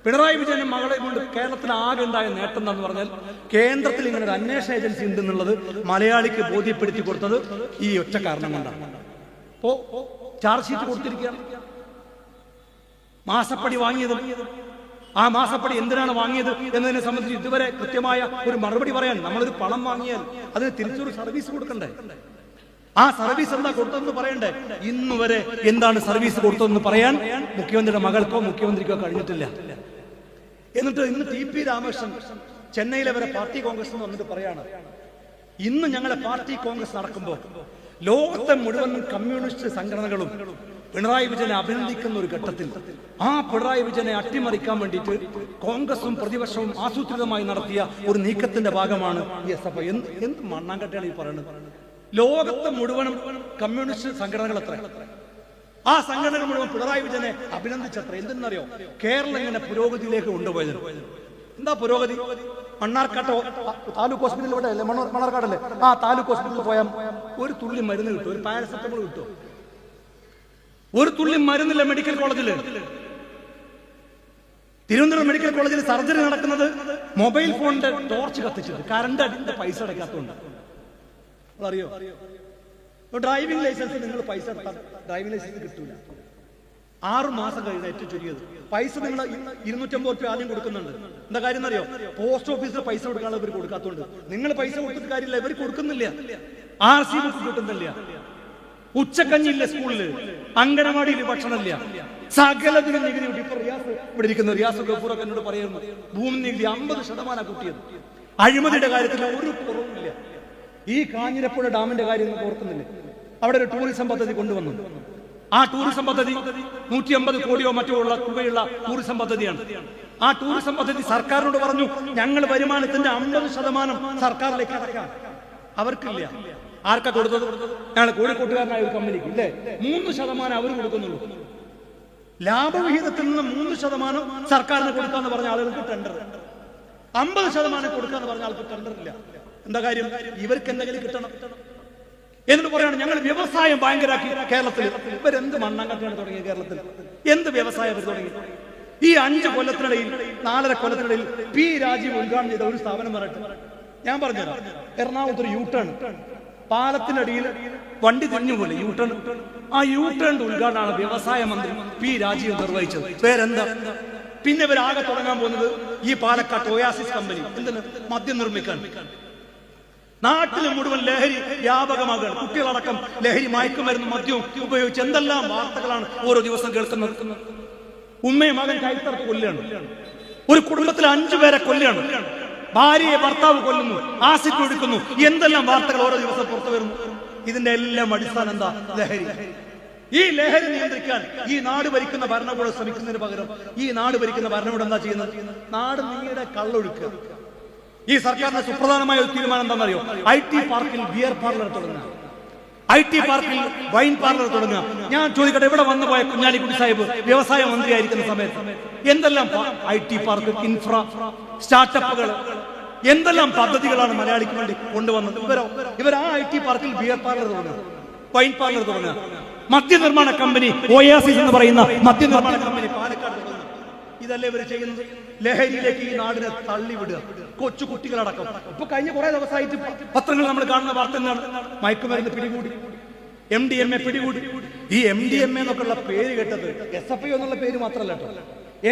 പിണറായി വിജയനും മകളെ കൊണ്ട് കേരളത്തിന് ആകെ ഉണ്ടായ നേട്ടം എന്താന്ന് പറഞ്ഞാൽ കേന്ദ്രത്തിൽ ഇങ്ങനെ ഒരു അന്വേഷണ ഏജൻസി ഉണ്ടെന്നുള്ളത് മലയാളിക്ക് ബോധ്യപ്പെടുത്തി കൊടുത്തത് ഈ ഒറ്റ കാരണം കൊണ്ടാണ്. അപ്പോ ചാർജ് ഷീറ്റ് കൊടുത്തിരിക്കുകയാണ്. മാസപ്പടി വാങ്ങിയത്, ആ മാസപ്പടി എന്തിനാണ് വാങ്ങിയത് എന്നതിനെ സംബന്ധിച്ച് ഇതുവരെ കൃത്യമായ ഒരു മറുപടി പറയാൻ. നമ്മളൊരു പണം വാങ്ങിയാൽ അതിന് തിരിച്ചൊരു സർവീസ് കൊടുക്കണ്ടേ? ആ സർവീസ് എന്താ കൊടുത്തതെന്ന് പറയണ്ടേ? ഇന്നുവരെ എന്താണ് സർവീസ് കൊടുത്തതെന്ന് പറയാൻ മുഖ്യമന്ത്രിയുടെ മകൾക്കോ മുഖ്യമന്ത്രിക്കോ കഴിഞ്ഞിട്ടില്ല. എന്നിട്ട് ഇന്ന് TP രാമകൃഷ്ണൻ ചെന്നൈയിലെ വരെ പാർട്ടി കോൺഗ്രസ് വന്നിട്ട് പറയാണ്, ഇന്ന് ഞങ്ങളെ പാർട്ടി കോൺഗ്രസ് നടക്കുമ്പോൾ ലോകത്തെ മുഴുവൻ കമ്മ്യൂണിസ്റ്റ് സംഘടനകളും പിണറായി വിജയനെ അഭിനന്ദിക്കുന്ന ഒരു ഘട്ടത്തിൽ ആ പിണറായി വിജയനെ അട്ടിമറിക്കാൻ വേണ്ടിയിട്ട് കോൺഗ്രസും പ്രതിപക്ഷവും ആസൂത്രിതമായി നടത്തിയ ഒരു നീക്കത്തിന്റെ ഭാഗമാണ് ഈ SFI. എന്ത് മണ്ണാങ്കട്ടയാണ് ഈ പറയുന്നത്? ലോകത്തെ മുഴുവനും കമ്മ്യൂണിസ്റ്റ് സംഘടനകൾ എത്ര? ആ സംഘടനകൾ മുഴുവൻ പിണറായി വിജയനെ അഭിനന്ദിച്ചത്ര. എന്തെന്നറിയോ? കേരളം ഇങ്ങനെ പുരോഗതിയിലേക്ക് കൊണ്ടുപോയത്. എന്താ പുരോഗതി? മണ്ണാർക്കാട്ട് താലൂക്ക് ഹോസ്പിറ്റലിലൂടെ അല്ലേ? മണ്ണാർക്കാടല്ലേ? ആ താലൂക്ക് ഹോസ്പിറ്റലിൽ പോയാൽ ഒരു തുള്ളി മരുന്ന് കിട്ടും, ഒരു പാരസെറ്റമോൾ കിട്ടും. ഒരു തുള്ളി മരുന്നില്ല മെഡിക്കൽ കോളേജില്. തിരുവനന്തപുരം മെഡിക്കൽ കോളേജിൽ സർജറി നടക്കുന്നത് മൊബൈൽ ഫോണിന്റെ ടോർച്ച് കത്തിച്ചിട്ട്, കറണ്ട് അടിന്റെ പൈസ അടയ്ക്കാത്തതുകൊണ്ട്. അറിയോ? ഡ്രൈവിംഗ് ലൈസൻസ് നിങ്ങൾ പൈസ എടുത്താൽ ഡ്രൈവിംഗ് ലൈസൻസ് കിട്ടൂല. 6 മാസം കഴിഞ്ഞ ഏറ്റവും ചുരുങ്ങിയത് പൈസ നിങ്ങൾ 250 രൂപ ആദ്യം കൊടുക്കുന്നുണ്ട്. എന്താ കാര്യം എന്നറിയോ? പോസ്റ്റ് ഓഫീസിൽ പൈസ കൊടുക്കാനുള്ള ഇവർ കൊടുക്കാത്തതുകൊണ്ട്. നിങ്ങൾ പൈസ കൊടുത്തിട്ട് കാര്യമില്ല, ഇവർ കൊടുക്കുന്നില്ല. RC ബുക്ക് കിട്ടുന്നില്ല, ഉച്ചക്കഞ്ഞില്ല സ്കൂളില്, അങ്കണവാടിയിൽ ഭക്ഷണമില്ല, സകലത്തിനും നികുതി കൂട്ടി. ഇപ്പൊ ഇവിടെ ഇരിക്കുന്ന റിയാസ് ഗഫൂറൊക്കെ എന്നോട് പറയുന്നു, ഭൂമി നികുതി 50% കൂട്ടിയത്. അഴിമതിയുടെ കാര്യത്തിൽ ഒരു കുറവുമില്ല. ഈ കാഞ്ഞിരപ്പുഴ ഡാമിന്റെ കാര്യം ഓർക്കുന്നില്ലേ? അവിടെ ഒരു ടൂറിസം പദ്ധതി കൊണ്ടുവന്നു. ആ ടൂറിസം പദ്ധതി 150 കോടിയോ മറ്റോ ഉള്ള തുകയുള്ള ടൂറിസം പദ്ധതിയാണ്. ആ ടൂറിസം പദ്ധതി സർക്കാരിനോട് പറഞ്ഞു, ഞങ്ങൾ വരുമാനത്തിന്റെ 50% സർക്കാരിലേക്ക് അടക്കാം. അവർക്കില്ല. ആർക്കാ കൊടുത്തത്? ഞങ്ങൾ കോഴിക്കോട്ടുകാരനായ ഒരു കമ്പനിക്ക് ഇല്ലേ 3% അവർ കൊടുക്കുന്നുള്ളൂ. ലാഭവിഹിതത്തിൽ നിന്ന് 3% സർക്കാരിന് കൊടുക്കാന്ന് പറഞ്ഞ ആളുകൾക്ക് ടെൻഡർ, 50% കൊടുക്കാന്ന് പറഞ്ഞ ആൾക്ക് ടെൻഡർ ഇല്ല. എന്താ കാര്യം? ഇവർക്ക് എന്തെങ്കിലും കിട്ടണം. എന്നിട്ട് പറയാണ് ഞങ്ങൾ വ്യവസായം ഭയങ്കരാക്കി കേരളത്തിൽ. ഇവരെന്ത് മണ്ണാങ്കട്ടയാണ് തുടങ്ങിയത് കേരളത്തിൽ? എന്ത് വ്യവസായം ഇവർ തുടങ്ങി? ഈ 5 കൊല്ലത്തിനിടയിൽ 4.5 കൊല്ലത്തിനിടയിൽ P. രാജീവ് ഉദ്ഘാടനം ചെയ്ത ഒരു സ്ഥാപനം പറയട്ടെ, ഞാൻ പറഞ്ഞുതരാം. എറണാകുളത്ത് ഒരു യൂട്ടേൺ, പാലത്തിനടിയിൽ വണ്ടി തിരിഞ്ഞുപോലെ യൂട്ടേൺ. ആ യൂട്ടേണിന്റെ ഉദ്ഘാടനമാണ് വ്യവസായ മന്ത്രി P. രാജീവ് നിർവഹിച്ചത്. പേരെന്താ? പിന്നെ ഇവരാകെ തുടങ്ങാൻ പോകുന്നത് ഈ പാലക്കാട്ട് ഒയാസിസ് കമ്പനി. എന്തിന്? മദ്യം നിർമ്മിക്കാൻ. നാട്ടിൽ മുഴുവൻ ലഹരി വ്യാപകമാകുകയാണ്. കുട്ടികളടക്കം ലഹരി, മയക്കുമരുന്ന്, മദ്യവും ഉപയോഗിച്ച് എന്തെല്ലാം വാർത്തകളാണ് ഓരോ ദിവസം കേൾക്കുന്നത്. ഉമ്മയും മകൻ കൈത്തറത്ത് കൊല്ലുകയാണ്. ഒരു കുടുംബത്തിൽ 5 പേരെ കൊല്ലുകയാണ്. ഭാര്യയെ ഭർത്താവ് കൊല്ലുന്നു, ആസിഡ് ഒഴുക്കുന്നു. എന്തെല്ലാം വാർത്തകൾ ഓരോ ദിവസം പുറത്തു വരുന്നു. ഇതിന്റെ എല്ലാം അടിസ്ഥാനം എന്താ? ലഹരി. ഈ ലഹരി നിയന്ത്രിക്കാൻ ഈ നാട് ഭരിക്കുന്ന ഭരണകൂടം ശ്രമിക്കുന്നതിന് പകരം ഈ നാട് ഭരിക്കുന്ന ഭരണകൂടം എന്താ ചെയ്യുന്നത്? നാട് നീടെ കള്ളൊഴുക്കുക. ഈ സർക്കാരിന്റെ സുപ്രധാനമായ ഒരു തീരുമാനം എന്താണെന്നറിയോ? IT പാർക്കിൽ ബിയർ പാർലർ തുടങ്ങുക, IT പാർക്കിൽ വൈൻ പാർലർ തുടങ്ങുക. ഞാൻ ചോദിക്കട്ടെ, ഇവിടെ വന്നു പോയ കുഞ്ഞാലിക്കുട്ടി സാഹിബ് വ്യവസായ മന്ത്രിയായിരിക്കുന്ന സമയത്ത് എന്തെല്ലാം IT പാർക്ക്, ഇൻഫ്ര, സ്റ്റാർട്ടപ്പുകൾ, എന്തെല്ലാം പദ്ധതികളാണ് മലയാളിക്ക് വേണ്ടി കൊണ്ടുവന്നത്? ഇവർ ആ IT പാർക്കിൽ ബിയർ പാർലർ തുടങ്ങുക, വൈൻ പാർലർ തുടങ്ങുക. മദ്യനിർമ്മാണ കമ്പനി ഒയാസിസ് എന്ന് പറയുന്ന മദ്യനിർമ്മാണ കമ്പനി പാലക്കാട് തുടങ്ങുക. ഇതല്ലേ ഇവർ ചെയ്യുന്നത്? ലഹരിയിലേക്ക് ഈ നാടിനെ തള്ളിവിടുക, കൊച്ചു കുട്ടികളടക്കം. ഇപ്പൊ കഴിഞ്ഞ കുറെ ദിവസമായിട്ട് പത്രങ്ങൾ നമ്മൾ കാണുന്ന വാർത്ത എന്താണ്? മയക്കുമരുന്ന് പിടികൂടി, MDMA പിടികൂടി. ഈ MDMA എന്നൊക്കെയുള്ള പേര് കേട്ടത് SFI എന്നുള്ള പേര് മാത്രമല്ല കേട്ടോ,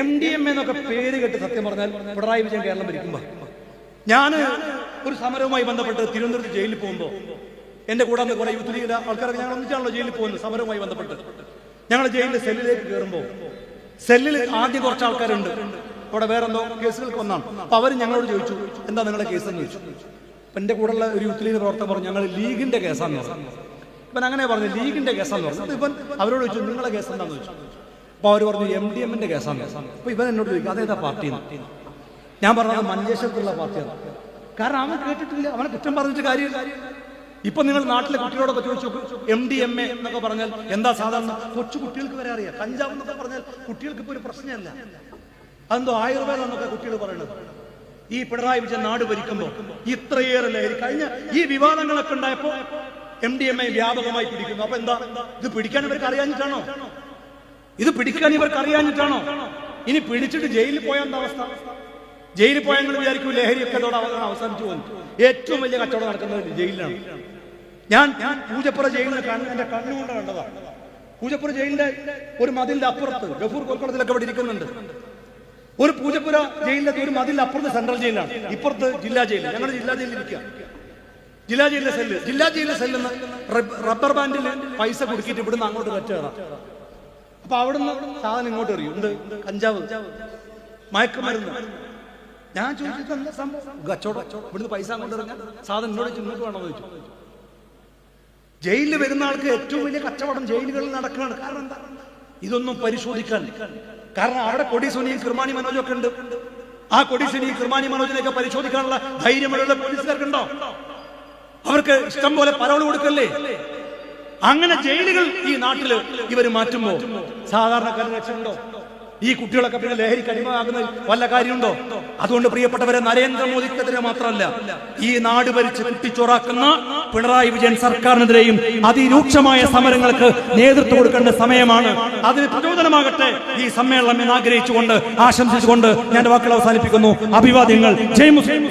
MDMA എന്നൊക്കെ പേര് കേട്ട് സത്യം പറഞ്ഞാൽ പിണറായി വിജയൻ കേരളം ഭരിക്കുമ്പോ, ഞാൻ ഒരു സമരവുമായി ബന്ധപ്പെട്ട് തിരുവനന്തപുരത്ത് ജയിലിൽ പോകുമ്പോൾ എന്റെ കൂടെ കുറെ യൂത്ത് ലീഗിലെ ആൾക്കാരൊക്കെ ഞങ്ങൾ ഒന്നിച്ചാണല്ലോ ജയിലിൽ പോകുന്നത്. സമരവുമായി ബന്ധപ്പെട്ട് ഞങ്ങൾ ജയിലിന്റെ സെല്ലിലേക്ക് കയറുമ്പോൾ സെല്ലിൽ ആദ്യം കുറച്ച് ആൾക്കാരുണ്ട്, അവിടെ വേറെ എന്തോ കേസുകൾക്ക് വന്നാണ്. അപ്പൊ അവർ ഞങ്ങളോട് ചോദിച്ചു, എന്താ നിങ്ങളുടെ കേസ് എന്ന് ചോദിച്ചു. അപ്പൊ എന്റെ കൂടെയുള്ള ഒരു യൂത്ത് ലീഗ് പ്രവർത്തകർ പറഞ്ഞു, ഞങ്ങൾ ലീഗിന്റെ കേസാന്ന് പറഞ്ഞു. ഇവൻ അങ്ങനെ പറഞ്ഞു, ലീഗിന്റെ കേസാന്ന് പറഞ്ഞു. ഇവൻ അവരോട് ചോദിച്ചു, നിങ്ങളുടെ കേസ് എന്താന്ന് ചോദിച്ചു. അപ്പൊ അവർ പറഞ്ഞു MDMന്റെ കേസാന്ന്. അപ്പൊ ഇവൻ എന്നോട് ചോദിക്കും, അതേതാ പാർട്ടിന്ന്? ഞാൻ പറഞ്ഞത് മഞ്ചേശ്വരത്തുള്ള പാർട്ടിയാണ്. കാരണം അവൻ കേട്ടിട്ടില്ല, അവനെ കുറ്റം പറഞ്ഞിട്ട് കാര്യമില്ല. ഇപ്പൊ നിങ്ങൾ നാട്ടിലെ കുട്ടികളോടൊക്കെ ചോദിച്ചു, MDMA എന്നൊക്കെ പറഞ്ഞാൽ എന്താ സാധാരണ കൊച്ചു കുട്ടികൾക്ക് വരെ അറിയാം. കഞ്ചാവ് എന്നൊക്കെ പറഞ്ഞാൽ കുട്ടികൾക്ക് ഇപ്പൊ ഒരു പ്രശ്നമല്ല, അതെന്തോ ആയുർവേദം എന്നൊക്കെ കുട്ടികൾ പറയുന്നത്. ഈ പിണറായി വിജയൻ നാട് ഭരിക്കുമ്പോൾ ഇത്രയേറെ ലഹരി, കഴിഞ്ഞ ഈ വിവാദങ്ങളൊക്കെ ഉണ്ടായപ്പോ MDMA വ്യാപകമായി പിടിക്കുന്നു. അപ്പൊ എന്താ, ഇത് പിടിക്കാൻ ഇവർക്ക് അറിയാഞ്ഞിട്ടാണോ? ഇത് പിടിക്കാൻ ഇവർക്ക് അറിയാഞ്ഞിട്ടാണോ? ഇനി പിടിച്ചിട്ട് ജയിലിൽ പോയ എന്താ അവസ്ഥ? ജയിലിൽ പോയാൽ നിങ്ങൾ വിചാരിക്കും ലഹരിയൊക്കെ അതോടെ അവസാനിച്ചു പോകുന്നു. ഏറ്റവും വലിയ കച്ചവടം നടക്കുന്നത് ജയിലിലാണ്. ഞാൻ പൂജപ്പുറ ജയിലിനെ എന്റെ കണ്ണുകൊണ്ട് കണ്ടതാണ്. പൂജപ്പുറ ജയിലിന്റെ ഒരു മതിലിന്റെ അപ്പുറത്ത്, ഗഫൂർ കോൽക്കുളത്തിലൊക്കെ ഇവിടെ ഇരിക്കുന്നുണ്ട്, ഒരു പൂജപ്പുര ജയിലിന്റെ ഒരു മതിലിന്റെ അപ്പുറത്ത് സെൻട്രൽ ജയിലാണ്, ഇപ്പുറത്ത് ജില്ലാ ജയിൽ. ഞങ്ങൾ ജില്ലാ ജയിലിൽ ഇരിക്കുക. ജില്ലാ ജയിലിലെ സെല്ലിൽ റബ്ബർ ബാൻഡിൽ പൈസ കൊടുക്കിയിട്ട് ഇവിടുന്ന് അങ്ങോട്ട് കയറാം. അപ്പൊ അവിടുന്ന് സാധനം ഇങ്ങോട്ട് എറിയും, എന്ത്? കഞ്ചാവ്, മയക്കുമരുന്ന്. ഞാൻ ചോദിച്ചിട്ട് എന്താ സംഭവം? കച്ചവടം, ഇവിടുന്ന് പൈസ അങ്ങോട്ട് ഇറങ്ങാൻ സാധനം ഇങ്ങോട്ട് ഇങ്ങോട്ട് വേണമെന്ന് ചോദിച്ചു. ജയിലിൽ വരുന്ന ആൾക്ക് ഏറ്റവും വലിയ കച്ചവടം ജയിലുകളിൽ നടക്കുകയാണ്. കാരണം എന്താ? ഇതൊന്നും പരിശോധിക്കാൻ. കാരണം അവിടെ കൊടി സുനിയും കിർമാണി മനോജും ഒക്കെ ഉണ്ട്. ആ കൊടി സുനിയും കിർമാണി മനോജിനെയൊക്കെ പരിശോധിക്കാനുള്ള ധൈര്യമുള്ള പോലീസുകാർക്കുണ്ടോ? അവർക്ക് ഇഷ്ടം പോലെ പരോൾ കൊടുക്കല്ലേ? അങ്ങനെ ജയിലുകൾ ഈ നാട്ടില് ഇവര് മാറ്റുമ്പോ സാധാരണക്കാരന് രക്ഷയുണ്ടോ? ഈ കുട്ടികളൊക്കെ പിന്നെ ലഹരിക്ക് അടിമയാകുന്ന വല്ല കാര്യമുണ്ടോ? അതുകൊണ്ട് പ്രിയപ്പെട്ടവരെ, നരേന്ദ്രമോദിക്കെതിരെ മാത്രമല്ല, ഈ നാട് ഭരിച്ച് കുട്ടിച്ചോറാക്കുന്ന പിണറായി വിജയൻ സർക്കാരിനെതിരെയും അതിരൂക്ഷമായ സമരങ്ങൾക്ക് നേതൃത്വം കൊടുക്കേണ്ട സമയമാണ്. അതിന് പ്രചോദനമാകട്ടെ ഈ സമ്മേളനം എന്ന് ആഗ്രഹിച്ചുകൊണ്ട്, ആശംസിച്ചുകൊണ്ട് ഞാൻ വാക്കുകൾ അവസാനിപ്പിക്കുന്നു. അഭിവാദ്യങ്ങൾ. ജയ് മുസ്ലിം.